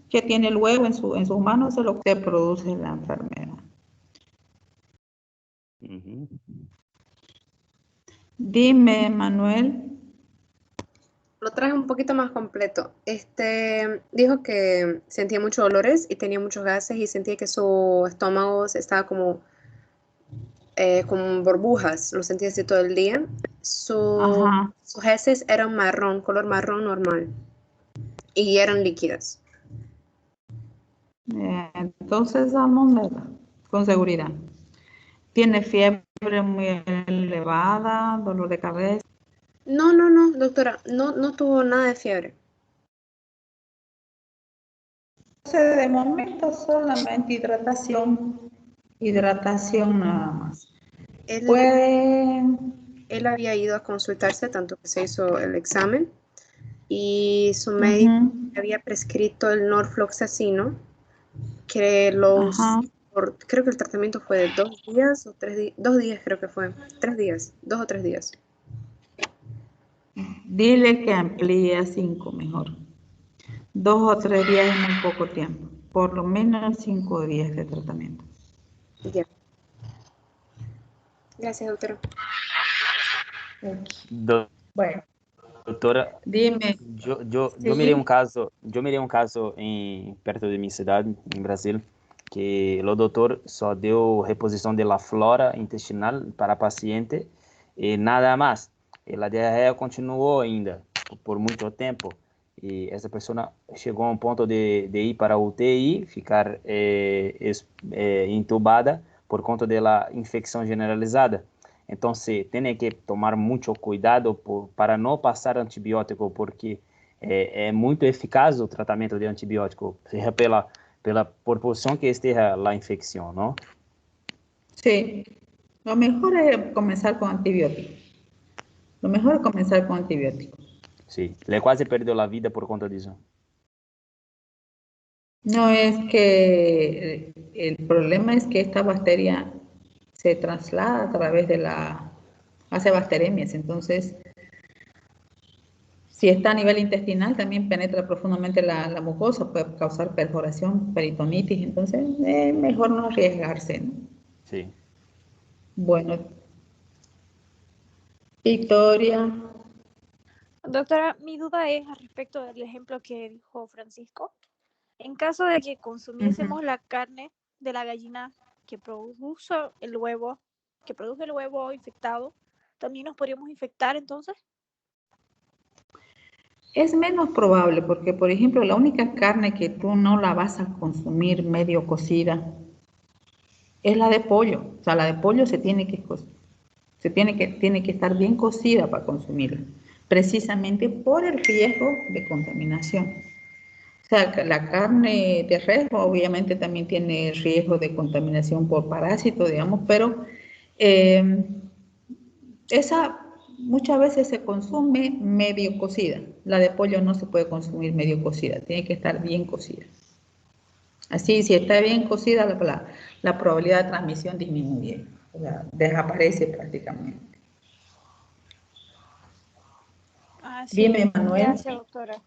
que tiene el huevo en sus manos, es lo que produce la enfermedad. Dime, Manuel. Lo traje un poquito más completo. Dijo que sentía muchos dolores y tenía muchos gases y sentía que su estómago estaba como burbujas, lo sentía así todo el día. Sus heces eran marrón, color marrón normal y eran líquidas. Entonces, salmonela, con seguridad. ¿Tiene fiebre muy elevada, dolor de cabeza? No, doctora, no tuvo nada de fiebre. De momento solamente hidratación nada más. Él había ido a consultarse, tanto que se hizo el examen, y su médico había prescrito el norfloxacino, que creo que el tratamiento fue de 2 días o 3 días, 2 días creo que fue, 3 días, 2 o 3 días. Dile que amplíe a 5 mejor. 2 o 3 días es muy poco tiempo, por lo menos 5 días de tratamiento. Ya. Gracias, doctora. Bueno. Doutora, dime. Eu mirei um caso, perto de minha cidade, em Brasil, que o doutor só deu reposição da flora intestinal para paciente e nada mais. E a diarreia continuou ainda por muito tempo. E essa pessoa chegou a um ponto de ir para a UTI, ficar entubada por conta da infecção generalizada. Então, tem que tomar muito cuidado para não passar antibiótico, porque é muito eficaz o tratamento de antibiótico, seja pela proporção que esteja a infecção, não? Sim. Lo mejor es comenzar con antibióticos. Sim. Ele quase perdeu a vida por conta disso. No, es que el problema es que esta bacteria se traslada a través de hace bacteremias, entonces si está a nivel intestinal también penetra profundamente la mucosa, puede causar perforación, peritonitis, entonces es mejor no arriesgarse, ¿no? Sí. Bueno, Victoria. Doctora, mi duda es al respecto del ejemplo que dijo Francisco. En caso de que consumiésemos la carne de la gallina que produce el huevo infectado, ¿también nos podríamos infectar entonces? Es menos probable porque, por ejemplo, la única carne que tú no la vas a consumir medio cocida es la de pollo. O sea, la de pollo tiene que estar bien cocida para consumirla, precisamente por el riesgo de contaminación. O sea, la carne de res obviamente también tiene riesgo de contaminación por parásitos, digamos, pero esa muchas veces se consume medio cocida. La de pollo no se puede consumir medio cocida, tiene que estar bien cocida. Así, si está bien cocida, la probabilidad de transmisión disminuye, o sea, desaparece prácticamente. Sí. Dime, Manuel. Gracias, doctora.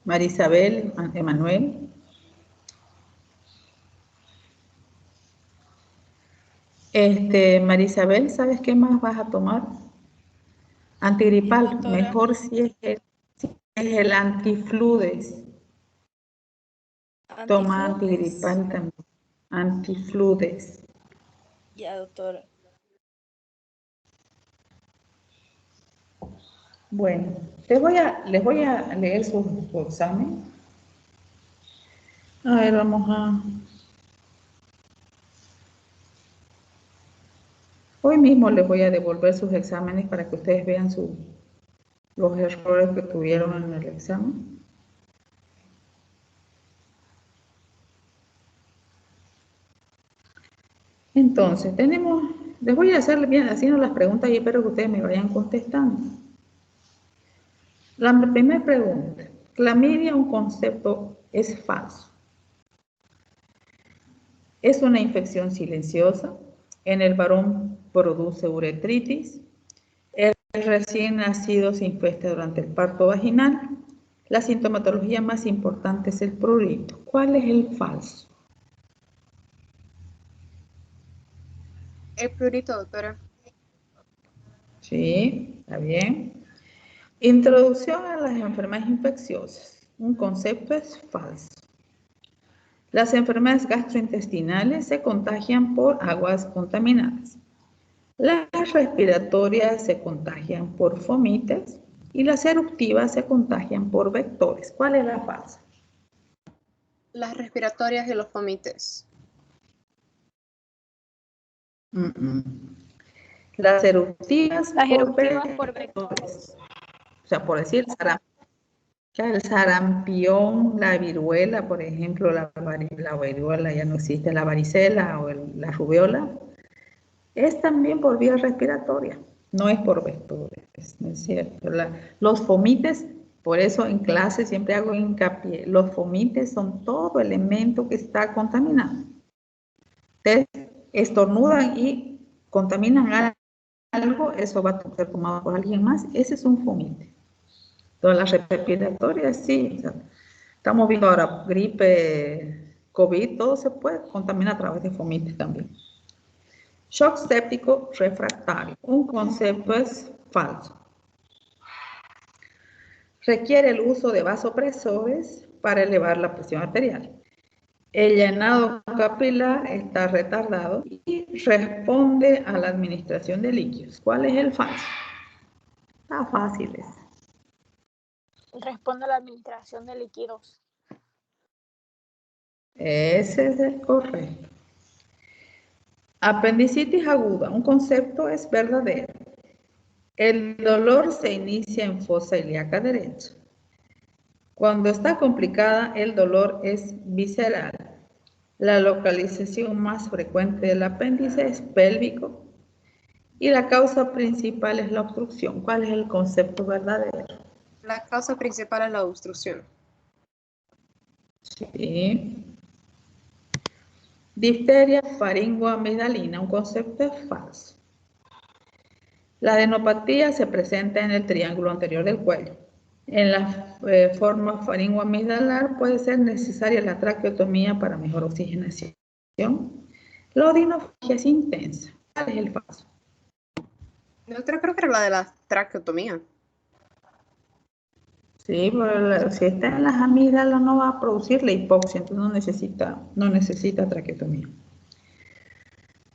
Marisabel, Emanuel. Marisabel, ¿sabes qué más vas a tomar? Antigripal, mejor si es el antifludes. Toma antigripal también. Antifludes. Ya, doctora. Bueno, les voy a leer su examen. A ver, vamos a... Hoy mismo les voy a devolver sus exámenes para que ustedes vean los errores que tuvieron en el examen. Entonces, les voy a hacer bien haciendo las preguntas y espero que ustedes me vayan contestando. La primera pregunta, clamidia, un concepto, es falso. Es una infección silenciosa. En el varón produce uretritis. El recién nacido se infecta durante el parto vaginal. La sintomatología más importante es el prurito. ¿Cuál es el falso? El prurito, doctora. Sí, está bien. Introducción a las enfermedades infecciosas. Un concepto es falso. Las enfermedades gastrointestinales se contagian por aguas contaminadas. Las respiratorias se contagian por fomites y las eruptivas se contagian por vectores. ¿Cuál es la falsa? Las respiratorias y los fomites. Las eruptivas por vectores. O sea, por decir, el sarampión, la viruela, por ejemplo, la viruela ya no existe, la varicela o la rubiola, es también por vía respiratoria, no es por vectores, ¿no es cierto? Los fomites, por eso en clase siempre hago hincapié, los fomites son todo elemento que está contaminado. Ustedes estornudan y contaminan algo, eso va a ser tomado por alguien más, ese es un fomite. Todas las respiratorias, sí, o sea, estamos viendo ahora gripe, COVID, todo se puede contaminar a través de fomites también. Shock séptico refractario. Un concepto es falso. Requiere el uso de vasopresores para elevar la presión arterial. El llenado capilar está retardado y responde a la administración de líquidos. ¿Cuál es el falso? Está fácil ese. Responde a la administración de líquidos. Ese es el correcto. Apendicitis aguda. Un concepto es verdadero. El dolor se inicia en fosa ilíaca derecha. Cuando está complicada, el dolor es visceral. La localización más frecuente del apéndice es pélvico y la causa principal es la obstrucción. ¿Cuál es el concepto verdadero? La causa principal es la obstrucción. Sí. Difteria faringoamigdalina, un concepto es falso. La adenopatía se presenta en el triángulo anterior del cuello. En la forma faringoamigdalar puede ser necesaria la traqueotomía para mejor oxigenación. La odinofagia es intensa. ¿Cuál es el falso? Doctora, creo que era la de la traqueotomía. Sí, pero si está en las amígdalas no va a producir la hipoxia, entonces no necesita traqueotomía.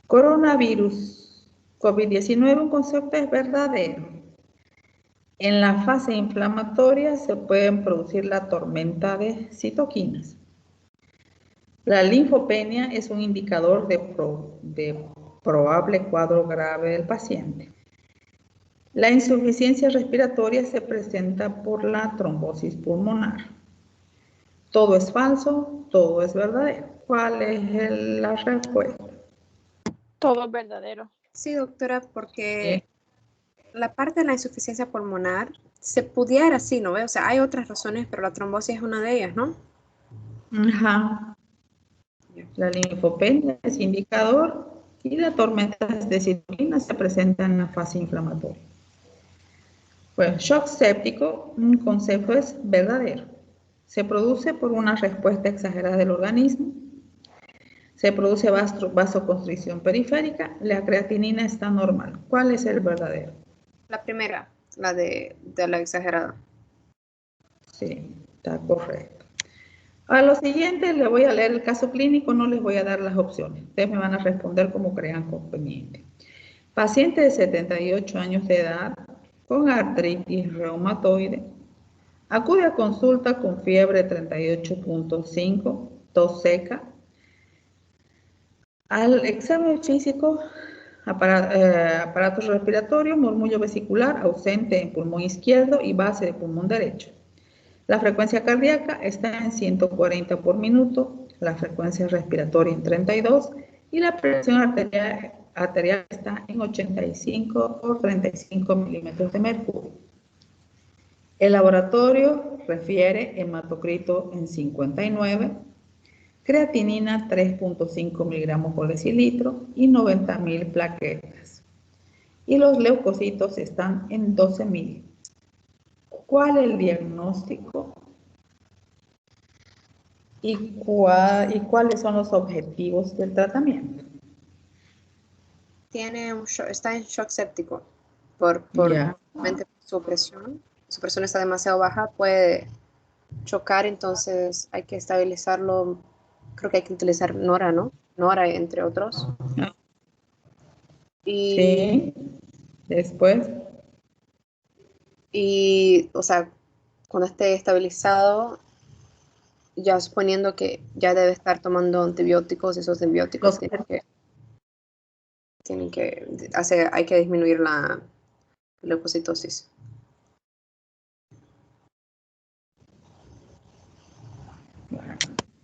Coronavirus, COVID-19, un concepto es verdadero. En la fase inflamatoria se pueden producir la tormenta de citoquinas. La linfopenia es un indicador de probable cuadro grave del paciente. La insuficiencia respiratoria se presenta por la trombosis pulmonar. Todo es falso, todo es verdadero. ¿Cuál es la respuesta? Todo es verdadero. Sí, doctora, porque la parte de la insuficiencia pulmonar se pudiera así, ¿no? O sea, hay otras razones, pero la trombosis es una de ellas, ¿no? Ajá. La linfopenia es indicador y la tormenta de citoquinas se presenta en la fase inflamatoria. Bueno, shock séptico, un concepto es verdadero. Se produce por una respuesta exagerada del organismo. Se produce vasoconstricción periférica. La creatinina está normal. ¿Cuál es el verdadero? La primera, la de la exagerada. Sí, está correcto. A lo siguiente les voy a leer el caso clínico, no les voy a dar las opciones. Ustedes me van a responder como crean conveniente. Paciente de 78 años de edad con artritis reumatoide. Acude a consulta con fiebre 38.5, tos seca. Al examen físico, aparato respiratorio, murmullo vesicular ausente en pulmón izquierdo y base de pulmón derecho. La frecuencia cardíaca está en 140 por minuto, la frecuencia respiratoria en 32 y la presión arterial está en 85 por 35 milímetros de mercurio. El laboratorio refiere hematocrito en 59, creatinina 3.5 miligramos por decilitro y 90.000 plaquetas. Y los leucocitos están en 12.000. ¿Cuál es el diagnóstico? ¿Y cuáles son los objetivos del tratamiento? Está en shock séptico por su presión. Su presión está demasiado baja, puede chocar, entonces hay que estabilizarlo. Creo que hay que utilizar Nora, ¿no? Nora, entre otros. Y, Sí. Después. Y, o sea, cuando esté estabilizado, ya suponiendo que ya debe estar tomando antibióticos, esos antibióticos tienen que hacer, hay que disminuir la leucocitosis.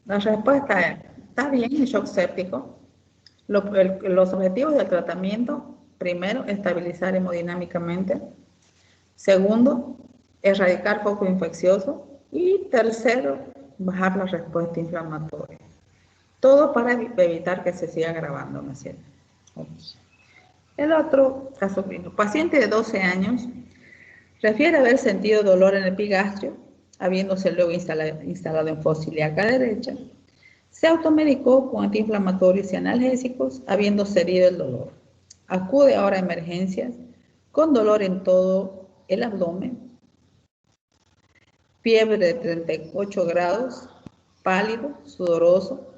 La respuesta es, está bien el shock séptico. Los objetivos del tratamiento, primero, estabilizar hemodinámicamente. Segundo, erradicar foco infeccioso. Y tercero, bajar la respuesta inflamatoria. Todo para evitar que se siga agravando, ¿no es cierto? El otro caso clínico, paciente de 12 años, refiere haber sentido dolor en el epigastrio, habiéndose luego instalado en fosa ilíaca derecha. Se automedicó con antiinflamatorios y analgésicos, habiendo cedido el dolor. Acude ahora a emergencias con dolor en todo el abdomen, fiebre de 38 grados, pálido, sudoroso.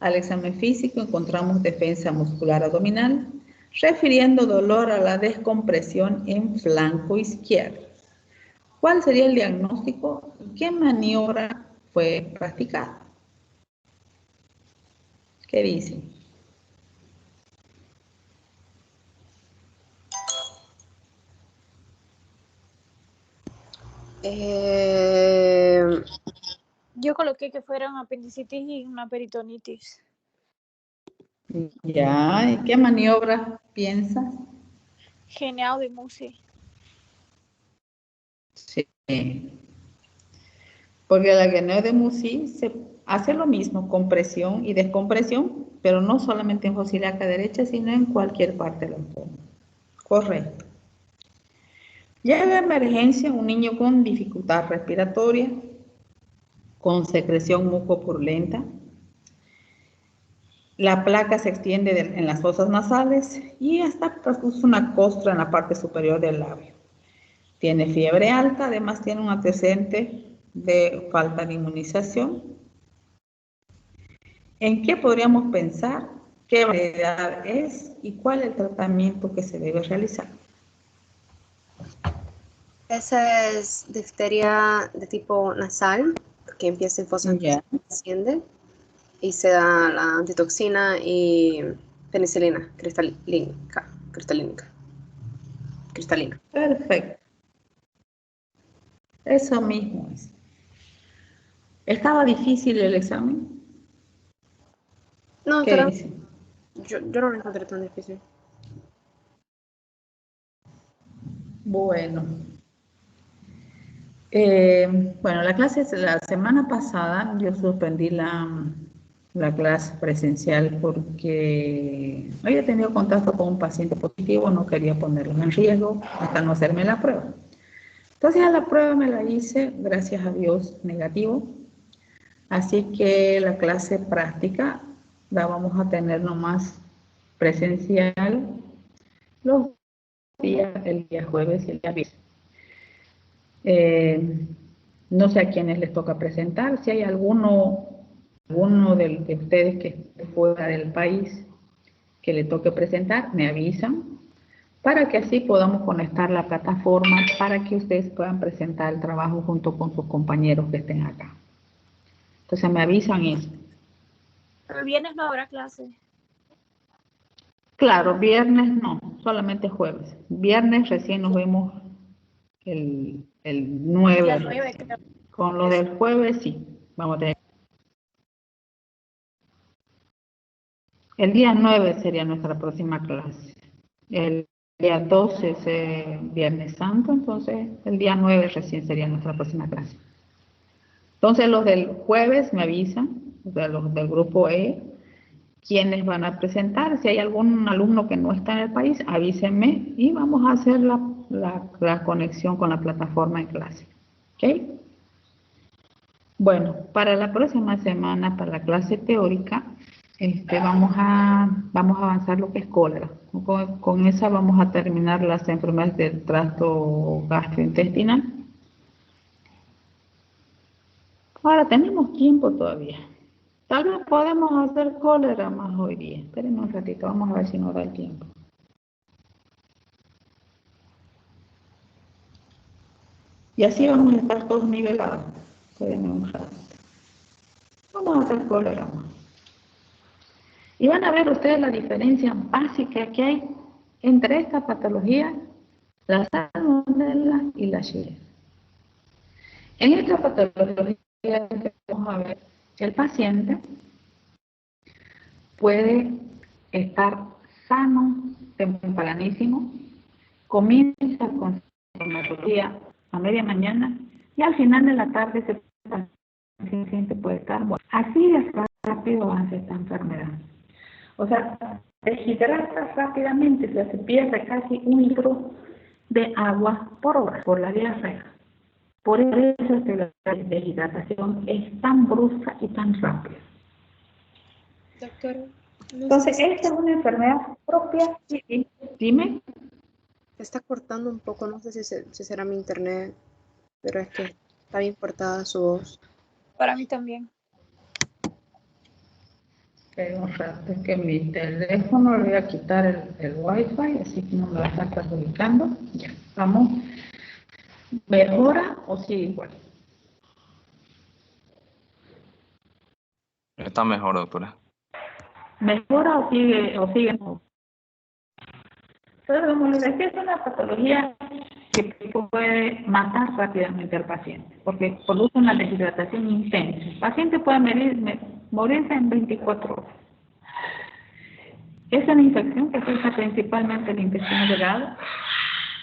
Al examen físico encontramos defensa muscular abdominal, refiriendo dolor a la descompresión en flanco izquierdo. ¿Cuál sería el diagnóstico y qué maniobra fue practicada? ¿Qué dicen? Yo coloqué que fueran apendicitis y una peritonitis. Ya, ¿y qué maniobra piensas? Geneado de Musi. Sí. Porque la guineo de Musi se hace lo mismo, compresión y descompresión, pero no solamente en fosa ilíaca derecha, sino en cualquier parte del abdomen. Correcto. Llega a emergencia un niño con dificultad respiratoria, con secreción mucopurulenta. La placa se extiende en las fosas nasales y hasta produce una costra en la parte superior del labio. Tiene fiebre alta, además tiene un antecedente de falta de inmunización. ¿En qué podríamos pensar? ¿Qué variedad es y cuál es el tratamiento que se debe realizar? Esa es difteria de tipo nasal, que empieza en fosa nasal, asciende, y se da la antitoxina y penicilina cristalina. Perfecto. Eso mismo es. ¿Estaba difícil el examen? No, ¿Qué dice? yo no lo encontré tan difícil. Bueno. Bueno, la clase, la semana pasada yo suspendí la clase presencial porque había tenido contacto con un paciente positivo, no quería ponerlo en riesgo hasta no hacerme la prueba. Entonces a la prueba me la hice, gracias a Dios, negativo. Así que la clase práctica la vamos a tener nomás presencial los días, el día jueves y el día viernes. No sé a quiénes les toca presentar, si hay alguno de ustedes que esté fuera del país que le toque presentar, me avisan para que así podamos conectar la plataforma para que ustedes puedan presentar el trabajo junto con sus compañeros que estén acá. Entonces me avisan eso. El viernes no habrá clase. Claro, viernes no, solamente jueves. Viernes recién nos vemos el 9. El 9 creo. Con lo del jueves sí, vamos a tener. El día 9 sería nuestra próxima clase. El día 12 es Viernes Santo, entonces el día 9 recién sería nuestra próxima clase. Entonces los del jueves me avisan, o sea, los del grupo E, quienes van a presentar. Si hay algún alumno que no está en el país, avísenme y vamos a hacer la conexión con la plataforma en clase. ¿Ok? Bueno, para la próxima semana, para la clase teórica, vamos a avanzar lo que es cólera. Con esa vamos a terminar las enfermedades del tracto gastrointestinal. Ahora tenemos tiempo todavía. Tal vez podemos hacer cólera más hoy día. Espérenme un ratito, vamos a ver si nos da el tiempo. Y así vamos a estar todos nivelados. Vamos a hacer cólera. Y van a ver ustedes la diferencia básica que hay entre esta patología, la salmonella y la Shigella. En esta patología vamos a ver que el paciente puede estar sano, tempranísimo, comienza con sintomatología a media mañana y al final de la tarde el paciente puede estar bueno. Así de rápido avanza esta enfermedad. O sea, deshidrata rápidamente, o sea, se pierde casi 1 litro de agua por hora por la diarrea. Por eso es que la deshidratación es tan brusca y tan rápida. Doctora, entonces, esta es una enfermedad propia. Sí, dime. Se está cortando un poco, no sé si será mi internet, pero es que está bien cortada su voz. Para mí también. Un rato, es que mi teléfono le voy a quitar el wifi, así que no me va a estar perjudicando. Ya, vamos. ¿Mejora o sigue igual? Está mejor, doctora. ¿Mejora o sigue? Entonces, como les decía, es una patología que puede matar rápidamente al paciente, porque produce una deshidratación intensa. El paciente puede morirse en 24 horas. Es una infección que causa principalmente el intestino delgado.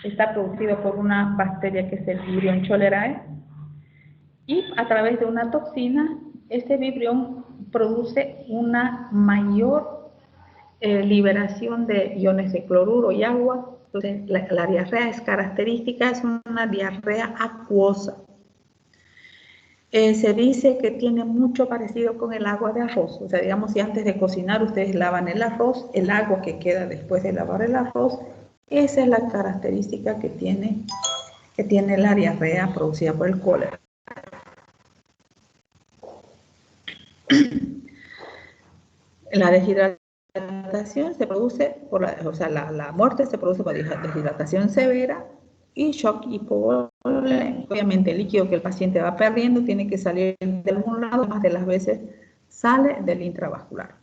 Está producido por una bacteria que es el Vibrio cholerae, y a través de una toxina, este Vibrio produce una mayor liberación de iones de cloruro y agua. Entonces, la diarrea es característica, es una diarrea acuosa. Se dice que tiene mucho parecido con el agua de arroz. O sea, digamos, si antes de cocinar ustedes lavan el arroz, el agua que queda después de lavar el arroz, esa es la característica que tiene la diarrea producida por el cólera. La deshidratación se produce la muerte se produce por deshidratación severa y shock hipovolémico. Obviamente el líquido que el paciente va perdiendo tiene que salir de algún lado, más de las veces sale del intravascular.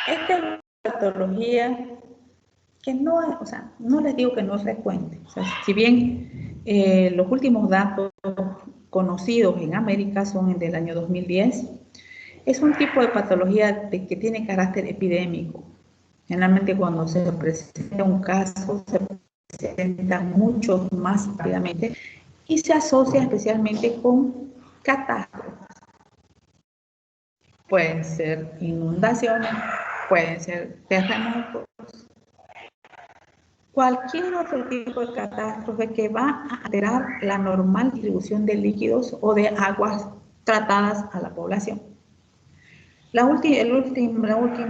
Esta es una patología que no les digo que no es frecuente. O sea, si bien los últimos datos conocidos en América son del año 2010, es un tipo de patología que tiene carácter epidémico. Generalmente cuando se presenta un caso, se presenta mucho más rápidamente y se asocia especialmente con catástrofes. Pueden ser inundaciones, pueden ser terremotos, cualquier otro tipo de catástrofe que va a alterar la normal distribución de líquidos o de aguas tratadas a la población. La última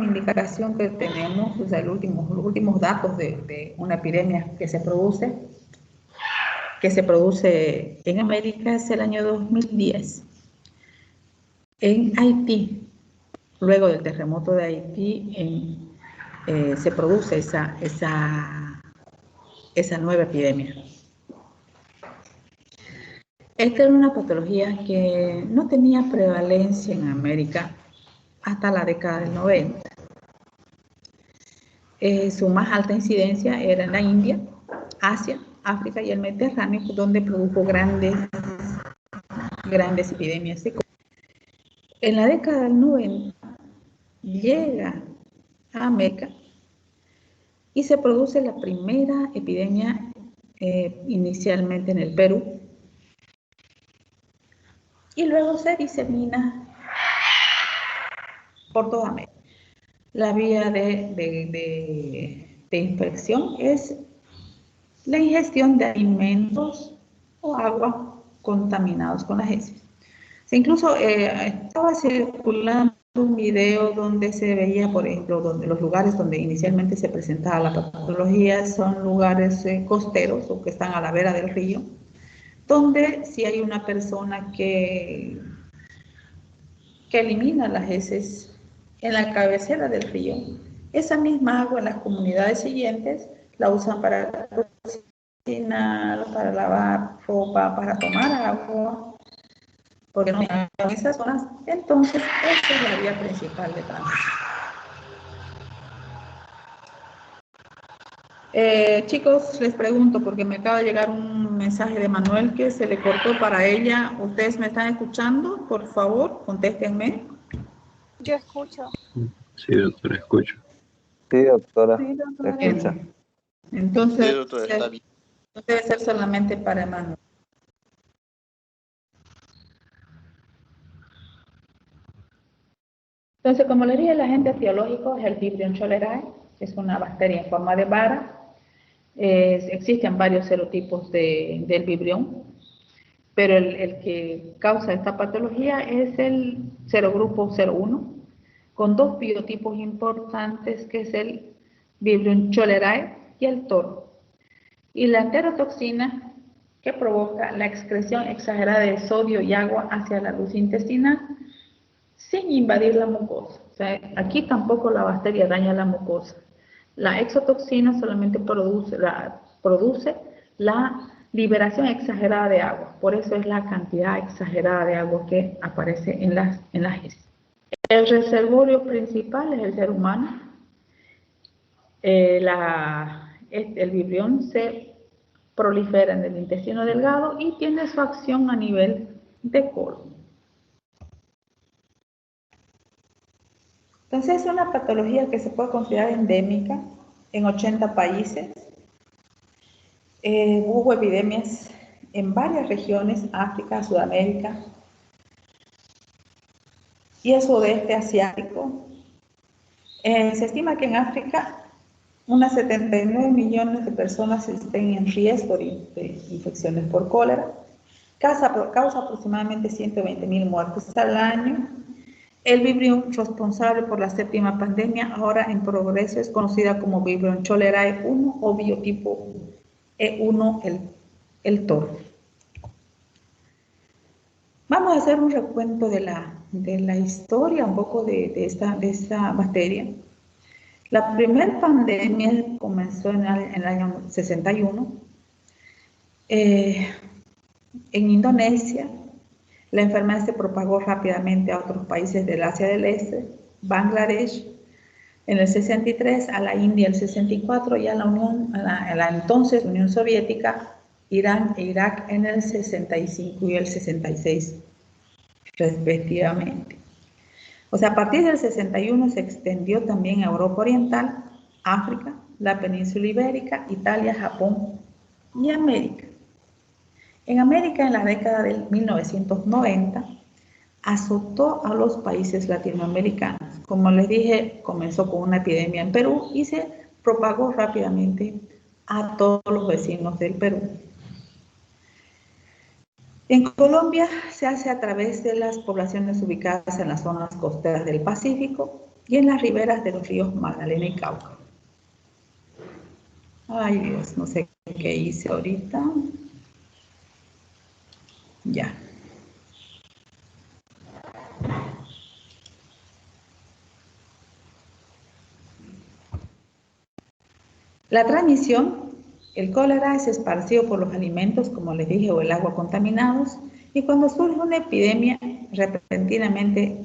indicación que tenemos, o sea, los últimos datos de una epidemia que se produce en América es el año 2010. En Haití, luego del terremoto de Haití, se produce esa nueva epidemia. Esta era una patología que no tenía prevalencia en América hasta la década del 90. Su más alta incidencia era en la India, Asia, África y el Mediterráneo, donde produjo grandes epidemias. En la década del 90 llega a América y se produce la primera epidemia inicialmente en el Perú y luego se disemina por toda América. La vía de infección es la ingestión de alimentos o agua contaminados con las heces. Incluso estaba circulando un video donde se veía, por ejemplo, donde los lugares donde inicialmente se presentaba la patología son lugares costeros o que están a la vera del río, donde si hay una persona que elimina las heces en la cabecera del río, Esa misma agua en las comunidades siguientes la usan para cocinar, para lavar ropa, para tomar agua, porque no hay agua en esas zonas. Entonces, esta es la vía principal de transición. Chicos, les pregunto, porque me acaba de llegar un mensaje de Manuel que se le cortó para ella. ¿Ustedes me están escuchando? Por favor, contéstenme. Yo escucho. Sí, doctora, escucho. Sí, doctora. Sí, doctora. ¿Se escucha? Entonces, Sí, doctora, está bien. no debe ser solamente para Manuel. Entonces, como les dije, el agente etiológico es el Vibrio cholerae, que es una bacteria en forma de vara. Existen varios serotipos del vibrión, pero el que causa esta patología es el serogrupo 01, con dos biotipos importantes, que es el Vibrio cholerae y el toro. Y la enterotoxina, que provoca la excreción exagerada de sodio y agua hacia la luz intestinal, sin invadir la mucosa. O sea, aquí tampoco la bacteria daña la mucosa. La exotoxina solamente produce la liberación exagerada de agua. Por eso es la cantidad exagerada de agua que aparece en las heces. El reservorio principal es el ser humano. El vibrión se prolifera en el intestino delgado y tiene su acción a nivel de colon. Entonces es una patología que se puede considerar endémica en 80 países. Hubo epidemias en varias regiones, África, Sudamérica y el sudeste asiático. Se estima que en África unas 79 millones de personas estén en riesgo de infecciones por cólera. Causa aproximadamente 120.000 muertes al año. El vibrión responsable por la séptima pandemia, ahora en progreso, es conocida como Vibrio cholerae 1 o biotipo E1, el toro. Vamos a hacer un recuento de la historia, un poco de esta bacteria. La primera pandemia comenzó en el año 61 en Indonesia. La enfermedad se propagó rápidamente a otros países del Asia del Este, Bangladesh en el 63, a la India el 64 y a la entonces Unión Soviética, Irán e Irak en el 65 y el 66 respectivamente. O sea, a partir del 61 se extendió también a Europa Oriental, África, la península ibérica, Italia, Japón y América. En América, en la década del 1990, azotó a los países latinoamericanos. Como les dije, comenzó con una epidemia en Perú y se propagó rápidamente a todos los vecinos del Perú. En Colombia se hace a través de las poblaciones ubicadas en las zonas costeras del Pacífico y en las riberas de los ríos Magdalena y Cauca. Ay Dios, no sé qué hice ahorita. Ya. La transmisión, el cólera es esparcido por los alimentos, como les dije, o el agua contaminados, y cuando surge una epidemia, repentinamente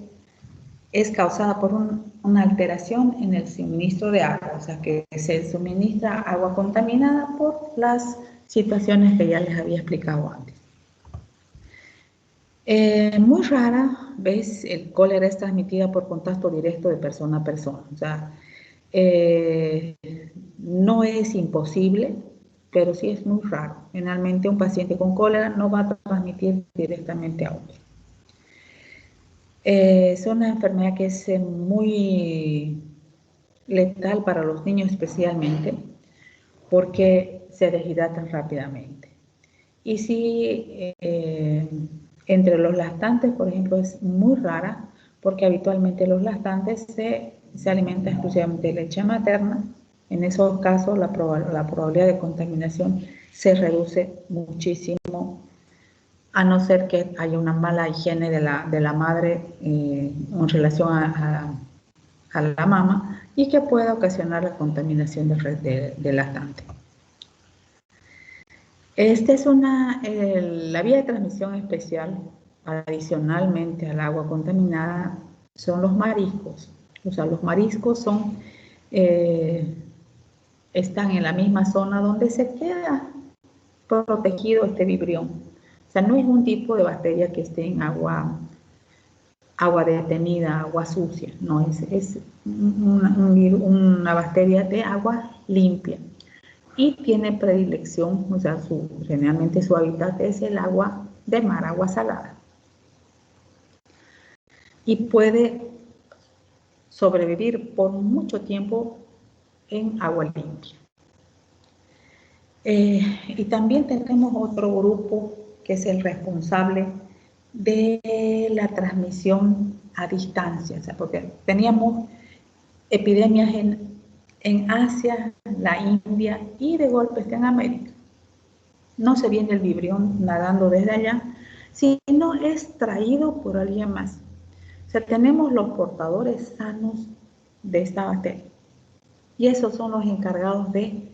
es causada por una alteración en el suministro de agua, o sea que se suministra agua contaminada por las situaciones que ya les había explicado antes. Muy rara vez el cólera es transmitida por contacto directo de persona a persona, o sea, no es imposible, pero sí es muy raro. Generalmente un paciente con cólera no va a transmitir directamente a otro. Es una enfermedad que es muy letal para los niños especialmente, porque se deshidratan rápidamente. Y si entre los lactantes, por ejemplo, es muy rara, porque habitualmente los lactantes se alimentan exclusivamente de leche materna. En esos casos la probabilidad de contaminación se reduce muchísimo, a no ser que haya una mala higiene de la madre en relación a la mama y que pueda ocasionar la contaminación del lactante. Esta es la vía de transmisión especial, adicionalmente al agua contaminada, son los mariscos. O sea, los mariscos están en la misma zona donde se queda protegido este vibrión. O sea, no es un tipo de bacteria que esté en agua detenida, agua sucia. No, es una bacteria de agua limpia. Y tiene predilección, o sea, generalmente su hábitat es el agua de mar, agua salada. Y puede sobrevivir por mucho tiempo en agua limpia. Y también tenemos otro grupo que es el responsable de la transmisión a distancia, o sea, porque teníamos epidemias en Asia, la India y de golpe está en América. No se viene el vibrión nadando desde allá, sino es traído por alguien más. O sea, tenemos los portadores sanos de esta bacteria. Y esos son los encargados de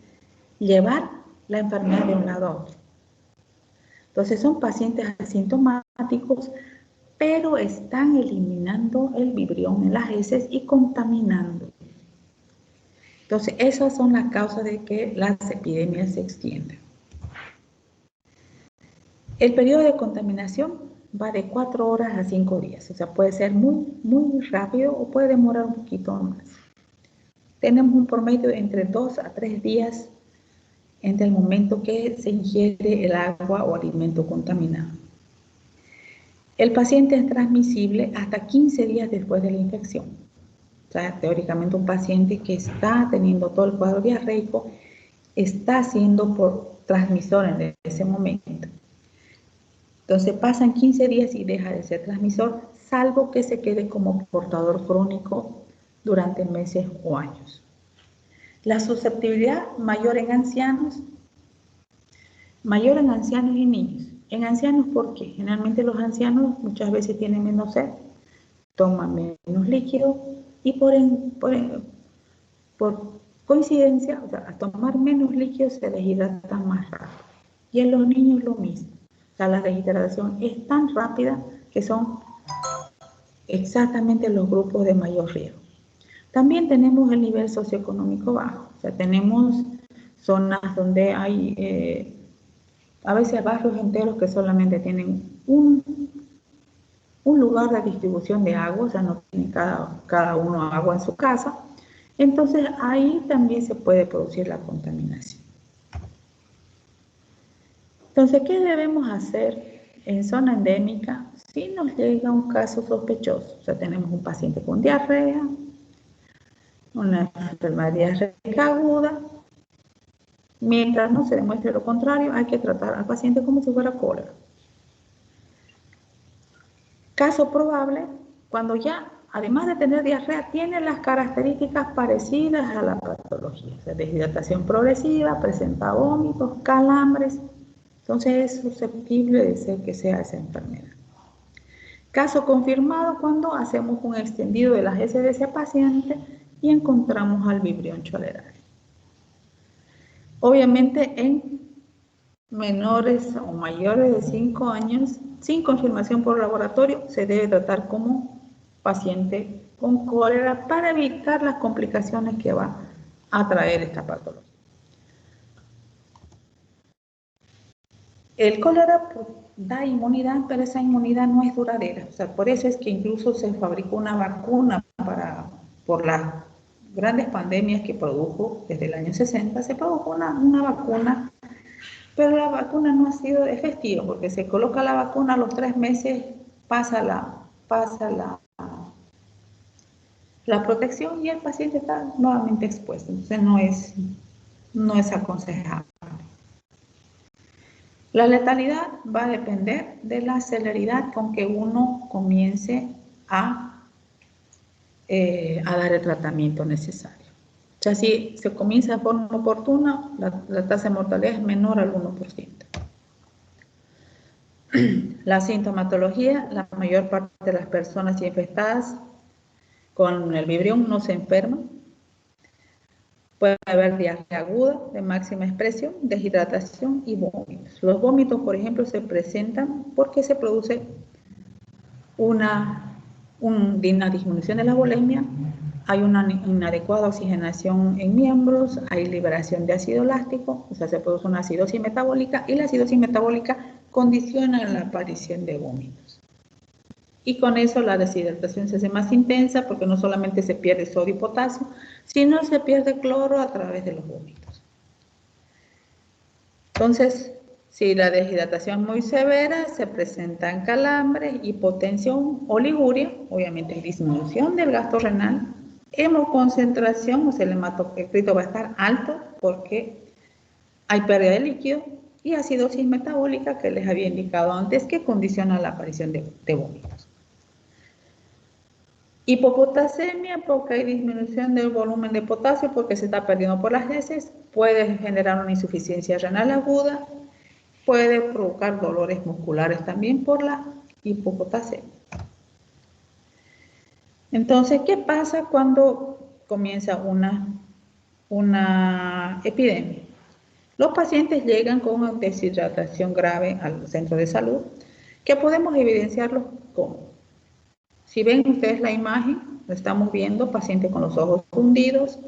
llevar la enfermedad de un lado a otro. Entonces son pacientes asintomáticos, pero están eliminando el vibrión en las heces y contaminando. Entonces, esas son las causas de que las epidemias se extiendan. El periodo de contaminación va de 4 horas a 5 días. O sea, puede ser muy rápido o puede demorar un poquito más. Tenemos un promedio de entre 2 a 3 días entre el momento que se ingiere el agua o alimento contaminado. El paciente es transmisible hasta 15 días después de la infección. O sea, teóricamente un paciente que está teniendo todo el cuadro diarreico está siendo transmisor en ese momento. Entonces pasan 15 días y deja de ser transmisor, salvo que se quede como portador crónico durante meses o años. La susceptibilidad mayor en ancianos y niños. En ancianos, ¿por qué? Generalmente los ancianos muchas veces tienen menos sed, toman menos líquido y por coincidencia, o sea, al tomar menos líquido se deshidratan más rápido. Y en los niños lo mismo. O sea, la deshidratación es tan rápida que son exactamente los grupos de mayor riesgo. También tenemos el nivel socioeconómico bajo. O sea, tenemos zonas donde hay a veces barrios enteros que solamente tienen un lugar de distribución de agua, o sea, no tiene cada uno agua en su casa. Entonces, ahí también se puede producir la contaminación. Entonces, ¿qué debemos hacer en zona endémica si nos llega un caso sospechoso? O sea, tenemos un paciente con diarrea, una enfermedad diarreica aguda. Mientras no se demuestre lo contrario, hay que tratar al paciente como si fuera cólera. Caso probable, cuando ya, además de tener diarrea, tiene las características parecidas a la patología. O sea, deshidratación progresiva, presenta vómitos, calambres. Entonces es susceptible de ser que sea esa enfermedad. Caso confirmado cuando hacemos un extendido de las heces de ese paciente y encontramos al vibrión cholerae. Obviamente en menores o mayores de 5 años, sin confirmación por laboratorio, se debe tratar como paciente con cólera para evitar las complicaciones que va a traer esta patología. El cólera da inmunidad, pero esa inmunidad no es duradera. O sea, por eso es que incluso se fabricó una vacuna por las grandes pandemias que produjo desde el año 60, se produjo una vacuna, pero la vacuna no ha sido efectiva porque se coloca la vacuna a los 3 meses, pasa la protección y el paciente está nuevamente expuesto. Entonces no es aconsejable. La letalidad va a depender de la celeridad con que uno comience a dar el tratamiento necesario. O sea, si se comienza de forma oportuna, la tasa de mortalidad es menor al 1%. La sintomatología, la mayor parte de las personas infectadas Con el Vibrión no se enferma. Puede haber diarrea aguda de máxima expresión, deshidratación y vómitos. Los vómitos, por ejemplo, se presentan porque se produce una disminución de la volemia, hay una inadecuada oxigenación en miembros, hay liberación de ácido láctico, o sea, se produce una acidosis metabólica y la acidosis metabólica condiciona la aparición de vómitos. Y con eso la deshidratación se hace más intensa porque no solamente se pierde sodio y potasio, sino se pierde cloro a través de los vómitos. Entonces, si la deshidratación es muy severa, se presentan calambres, hipotensión, oliguria, obviamente disminución del gasto renal, hemoconcentración, o sea, el hematocrito va a estar alto porque hay pérdida de líquido y acidosis metabólica que les había indicado antes que condiciona la aparición de vómitos. Hipopotasemia porque hay disminución del volumen de potasio porque se está perdiendo por las heces, puede generar una insuficiencia renal aguda, puede provocar dolores musculares también por la hipopotasemia. Entonces, ¿qué pasa cuando comienza una epidemia? Los pacientes llegan con una deshidratación grave al centro de salud, que podemos evidenciarlo como. Si ven ustedes la imagen, lo estamos viendo, paciente con los ojos hundidos.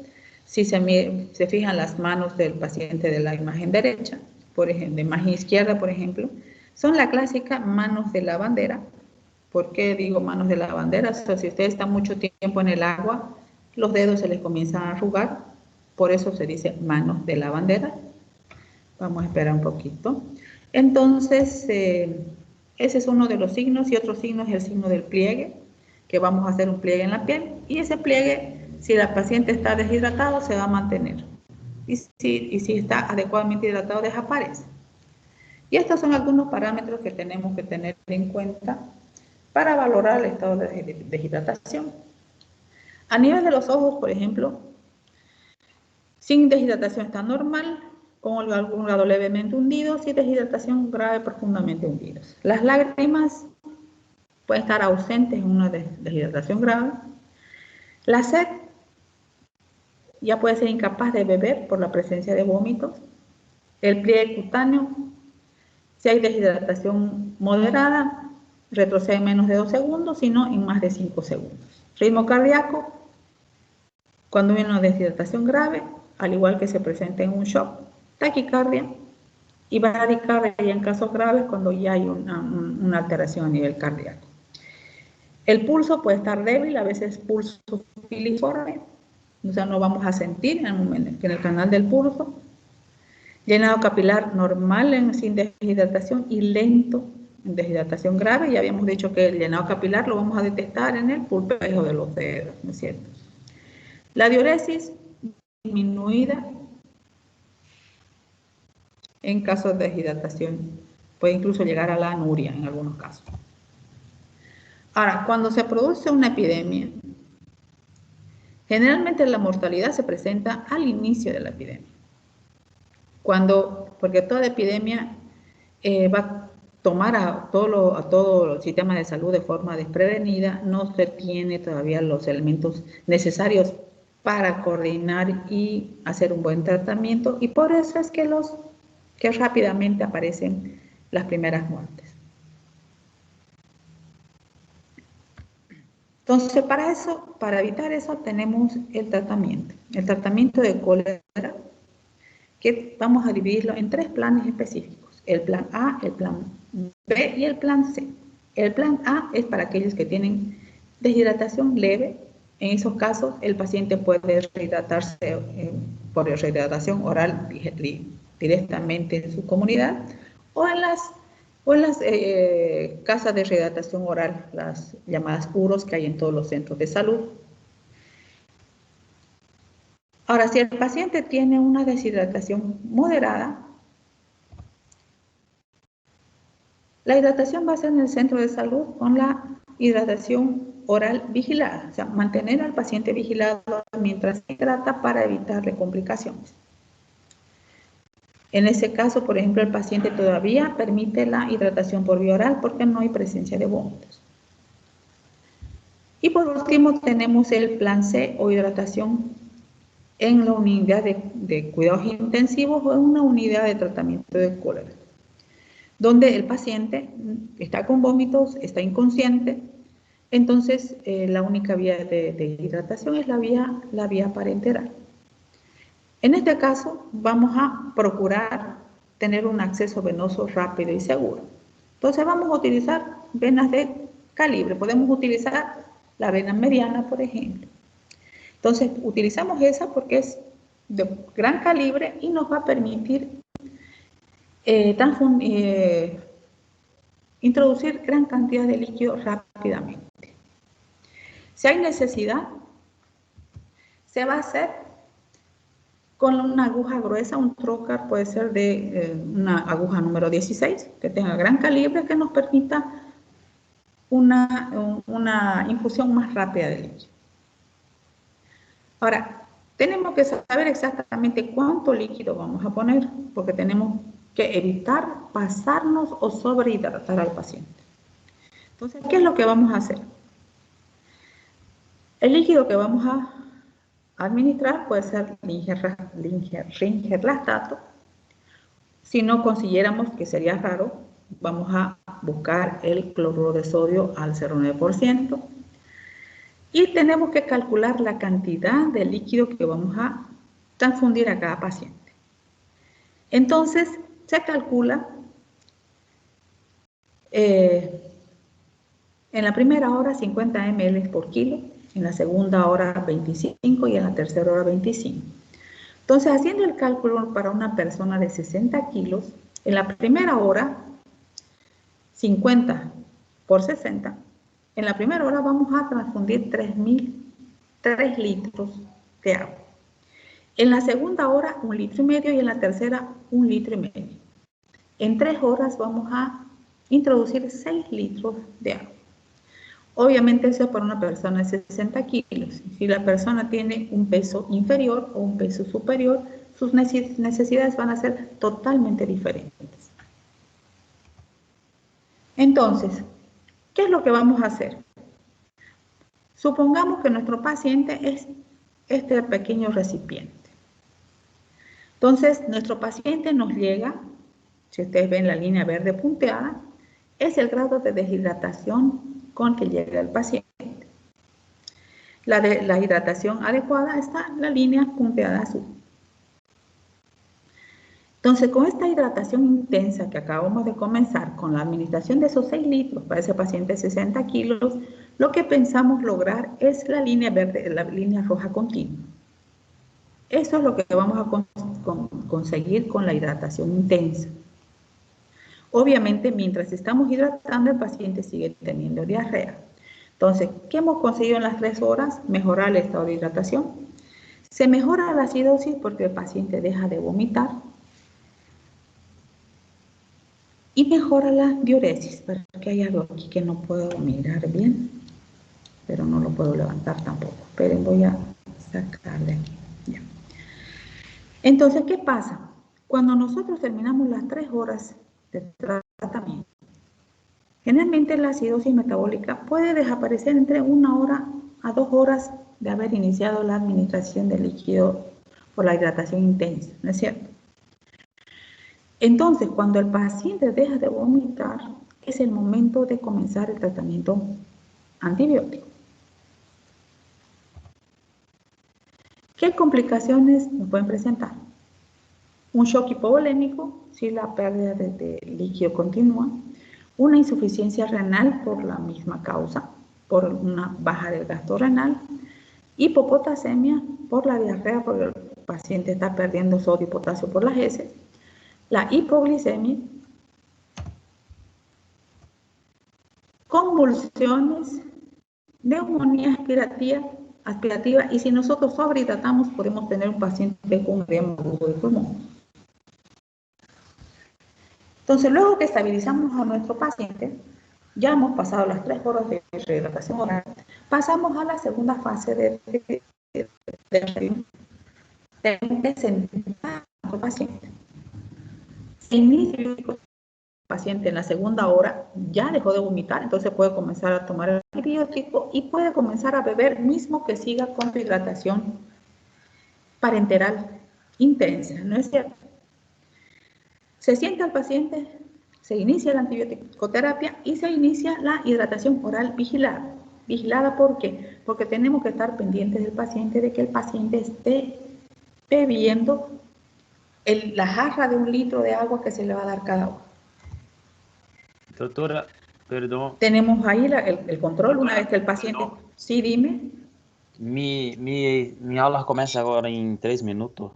Si se fijan las manos del paciente de la imagen derecha, por ejemplo, de imagen izquierda, por ejemplo, son la clásica manos de lavandera. ¿Por qué digo manos de lavandera? O sea, si ustedes están mucho tiempo en el agua, los dedos se les comienzan a arrugar, por eso se dice manos de lavandera. Vamos a esperar un poquito. Entonces, ese es uno de los signos y otro signo es el signo del pliegue, que vamos a hacer un pliegue en la piel y ese pliegue, si la paciente está deshidratado, se va a mantener. Y si está adecuadamente hidratado, desaparece. Y estos son algunos parámetros que tenemos que tener en cuenta para valorar el estado de deshidratación. A nivel de los ojos, por ejemplo, sin deshidratación está normal, con algún grado levemente hundidos y deshidratación grave profundamente hundidos. Las lágrimas pueden estar ausentes en una deshidratación grave. La sed ya puede ser incapaz de beber por la presencia de vómitos. El pliegue cutáneo, si hay deshidratación moderada, retrocede en menos de 2 segundos, sino en más de 5 segundos. Ritmo cardíaco, cuando hay una deshidratación grave, al igual que se presenta en un shock, taquicardia y bradicardia en casos graves cuando ya hay una alteración a nivel cardíaco. El pulso puede estar débil, a veces pulso filiforme, o sea, no vamos a sentir en el canal del pulso. Llenado capilar normal sin deshidratación y lento en deshidratación grave. Ya habíamos dicho que el llenado capilar lo vamos a detectar en el pulpejo de los dedos, ¿no es cierto? La diuresis disminuida en casos de deshidratación. Puede incluso llegar a la anuria en algunos casos. Ahora, cuando se produce una epidemia, generalmente la mortalidad se presenta al inicio de la epidemia. Porque toda epidemia va a tomar a todo el sistema de salud de forma desprevenida, no se tiene todavía los elementos necesarios para coordinar y hacer un buen tratamiento, y por eso es que rápidamente aparecen las primeras muertes. Entonces, para evitar eso, tenemos el tratamiento de cólera, que vamos a dividirlo en 3 planes específicos: el plan A, el plan B y el plan C. El plan A es para aquellos que tienen deshidratación leve. En esos casos, el paciente puede rehidratarse por rehidratación oral directamente en su comunidad o en las casas de rehidratación oral, las llamadas UROS que hay en todos los centros de salud. Ahora, si el paciente tiene una deshidratación moderada, la hidratación va a ser en el centro de salud con la hidratación oral vigilada, o sea, mantener al paciente vigilado mientras se hidrata para evitarle complicaciones. En ese caso, por ejemplo, el paciente todavía permite la hidratación por vía oral porque no hay presencia de vómitos. Y por último tenemos el plan C o hidratación en la unidad de cuidados intensivos o en una unidad de tratamiento de cólera, donde el paciente está con vómitos, está inconsciente. Entonces, la única vía de hidratación es la vía parenteral. En este caso, vamos a procurar tener un acceso venoso rápido y seguro. Entonces, vamos a utilizar venas de calibre. Podemos utilizar la vena mediana, por ejemplo. Entonces, utilizamos esa porque es de gran calibre y nos va a permitir introducir gran cantidad de líquido rápidamente. Si hay necesidad, se va a hacer con una aguja gruesa, un trocar puede ser de una aguja número 16, que tenga gran calibre, que nos permita una infusión más rápida de líquido. Ahora, tenemos que saber exactamente cuánto líquido vamos a poner, porque tenemos que evitar pasarnos o sobrehidratar al paciente. Entonces, ¿qué es lo que vamos a hacer? El líquido que vamos a administrar puede ser ringerlastato. Si no consiguiéramos, que sería raro, vamos a buscar el cloruro de sodio al 0,9%. Y tenemos que calcular la cantidad de líquido que vamos a transfundir a cada paciente. Entonces, se calcula en la primera hora 50 ml por kilo, en la segunda hora 25 y en la tercera hora 25. Entonces, haciendo el cálculo para una persona de 60 kilos, en la primera hora 50 por 60, en la primera hora vamos a transfundir 3 litros de agua. En la segunda hora 1,5 litros y en la tercera 1,5 litros. En 3 horas vamos a introducir 6 litros de agua. Obviamente eso es para una persona de 60 kilos. Si la persona tiene un peso inferior o un peso superior, sus necesidades van a ser totalmente diferentes. Entonces, ¿qué es lo que vamos a hacer? Supongamos que nuestro paciente es este pequeño recipiente. Entonces, nuestro paciente nos llega, si ustedes ven la línea verde punteada, es el grado de deshidratación con que llega el paciente. La hidratación adecuada está en la línea punteada azul. Entonces, con esta hidratación intensa que acabamos de comenzar, con la administración de esos 6 litros para ese paciente de 60 kilos, lo que pensamos lograr es la línea verde, la línea roja continua. Eso es lo que vamos a conseguir con la hidratación intensa. Obviamente, mientras estamos hidratando, el paciente sigue teniendo diarrea. Entonces, ¿qué hemos conseguido en las 3 horas? Mejorar el estado de hidratación. Se mejora la acidosis porque el paciente deja de vomitar. Y mejora la diuresis, porque hay algo aquí que no puedo mirar bien, pero no lo puedo levantar tampoco. Esperen, voy a sacar de aquí. Ya. Entonces, ¿qué pasa? Cuando nosotros terminamos las 3 horas de tratamiento, generalmente la acidosis metabólica puede desaparecer entre 1 hora a 2 horas de haber iniciado la administración de líquido por la hidratación intensa, ¿no es cierto? Entonces, cuando el paciente deja de vomitar, es el momento de comenzar el tratamiento antibiótico. ¿Qué complicaciones nos pueden presentar? Un shock hipovolémico, si la pérdida de líquido continúa, una insuficiencia renal por la misma causa, por una baja del gasto renal, hipopotasemia por la diarrea, porque el paciente está perdiendo sodio y potasio por las heces, la hipoglicemia, convulsiones, neumonía aspirativa, y si nosotros sobrehidratamos podemos tener un paciente con edema agudo de pulmón. Entonces, luego que estabilizamos a nuestro paciente, ya hemos pasado las 3 horas de rehidratación oral, pasamos a la segunda fase de tenemos que sentar a nuestro paciente. Se inicia paciente en la segunda hora ya dejó de vomitar, entonces puede comenzar a tomar el antibiótico y puede comenzar a beber, mismo que siga con su hidratación parenteral intensa, ¿no es cierto? Se sienta al paciente, se inicia la antibiótico-terapia y se inicia la hidratación oral vigilada. ¿Vigilada por qué? Porque tenemos que estar pendientes del paciente, de que el paciente esté bebiendo la jarra de 1 litro de agua que se le va a dar cada hora. Doutora, perdão. Tenemos ahí el control una vez que el paciente... Sí, dime. Minha aula começa agora em 3 minutos.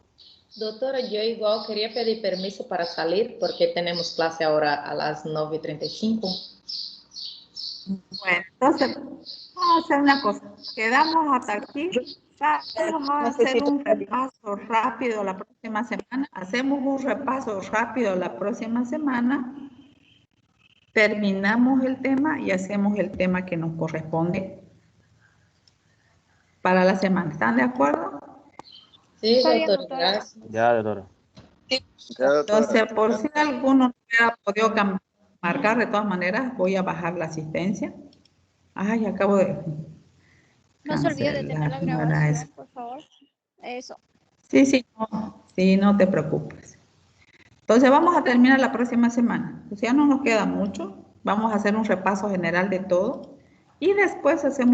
Doutora, yo igual quería pedir permiso para salir porque tenemos clase ahora a las 9:35. Bueno, entonces vamos a hacer una cosa. Quedamos hasta aquí. Vamos a hacer un repaso rápido la próxima semana. Hacemos un repaso rápido la próxima semana. Terminamos el tema y hacemos el tema que nos corresponde para la semana. ¿Están de acuerdo? Sí, doctora, gracias. Ya, doutora. Entonces, por si alguno no hubiera podido marcar, de todas maneras, voy a bajar la asistencia. Ay, acabo de... No se olvide de tener la grabación, por favor. Eso. Sí, no te preocupes. Entonces vamos a terminar la próxima semana. Pues ya no nos queda mucho. Vamos a hacer un repaso general de todo. Y después hacemos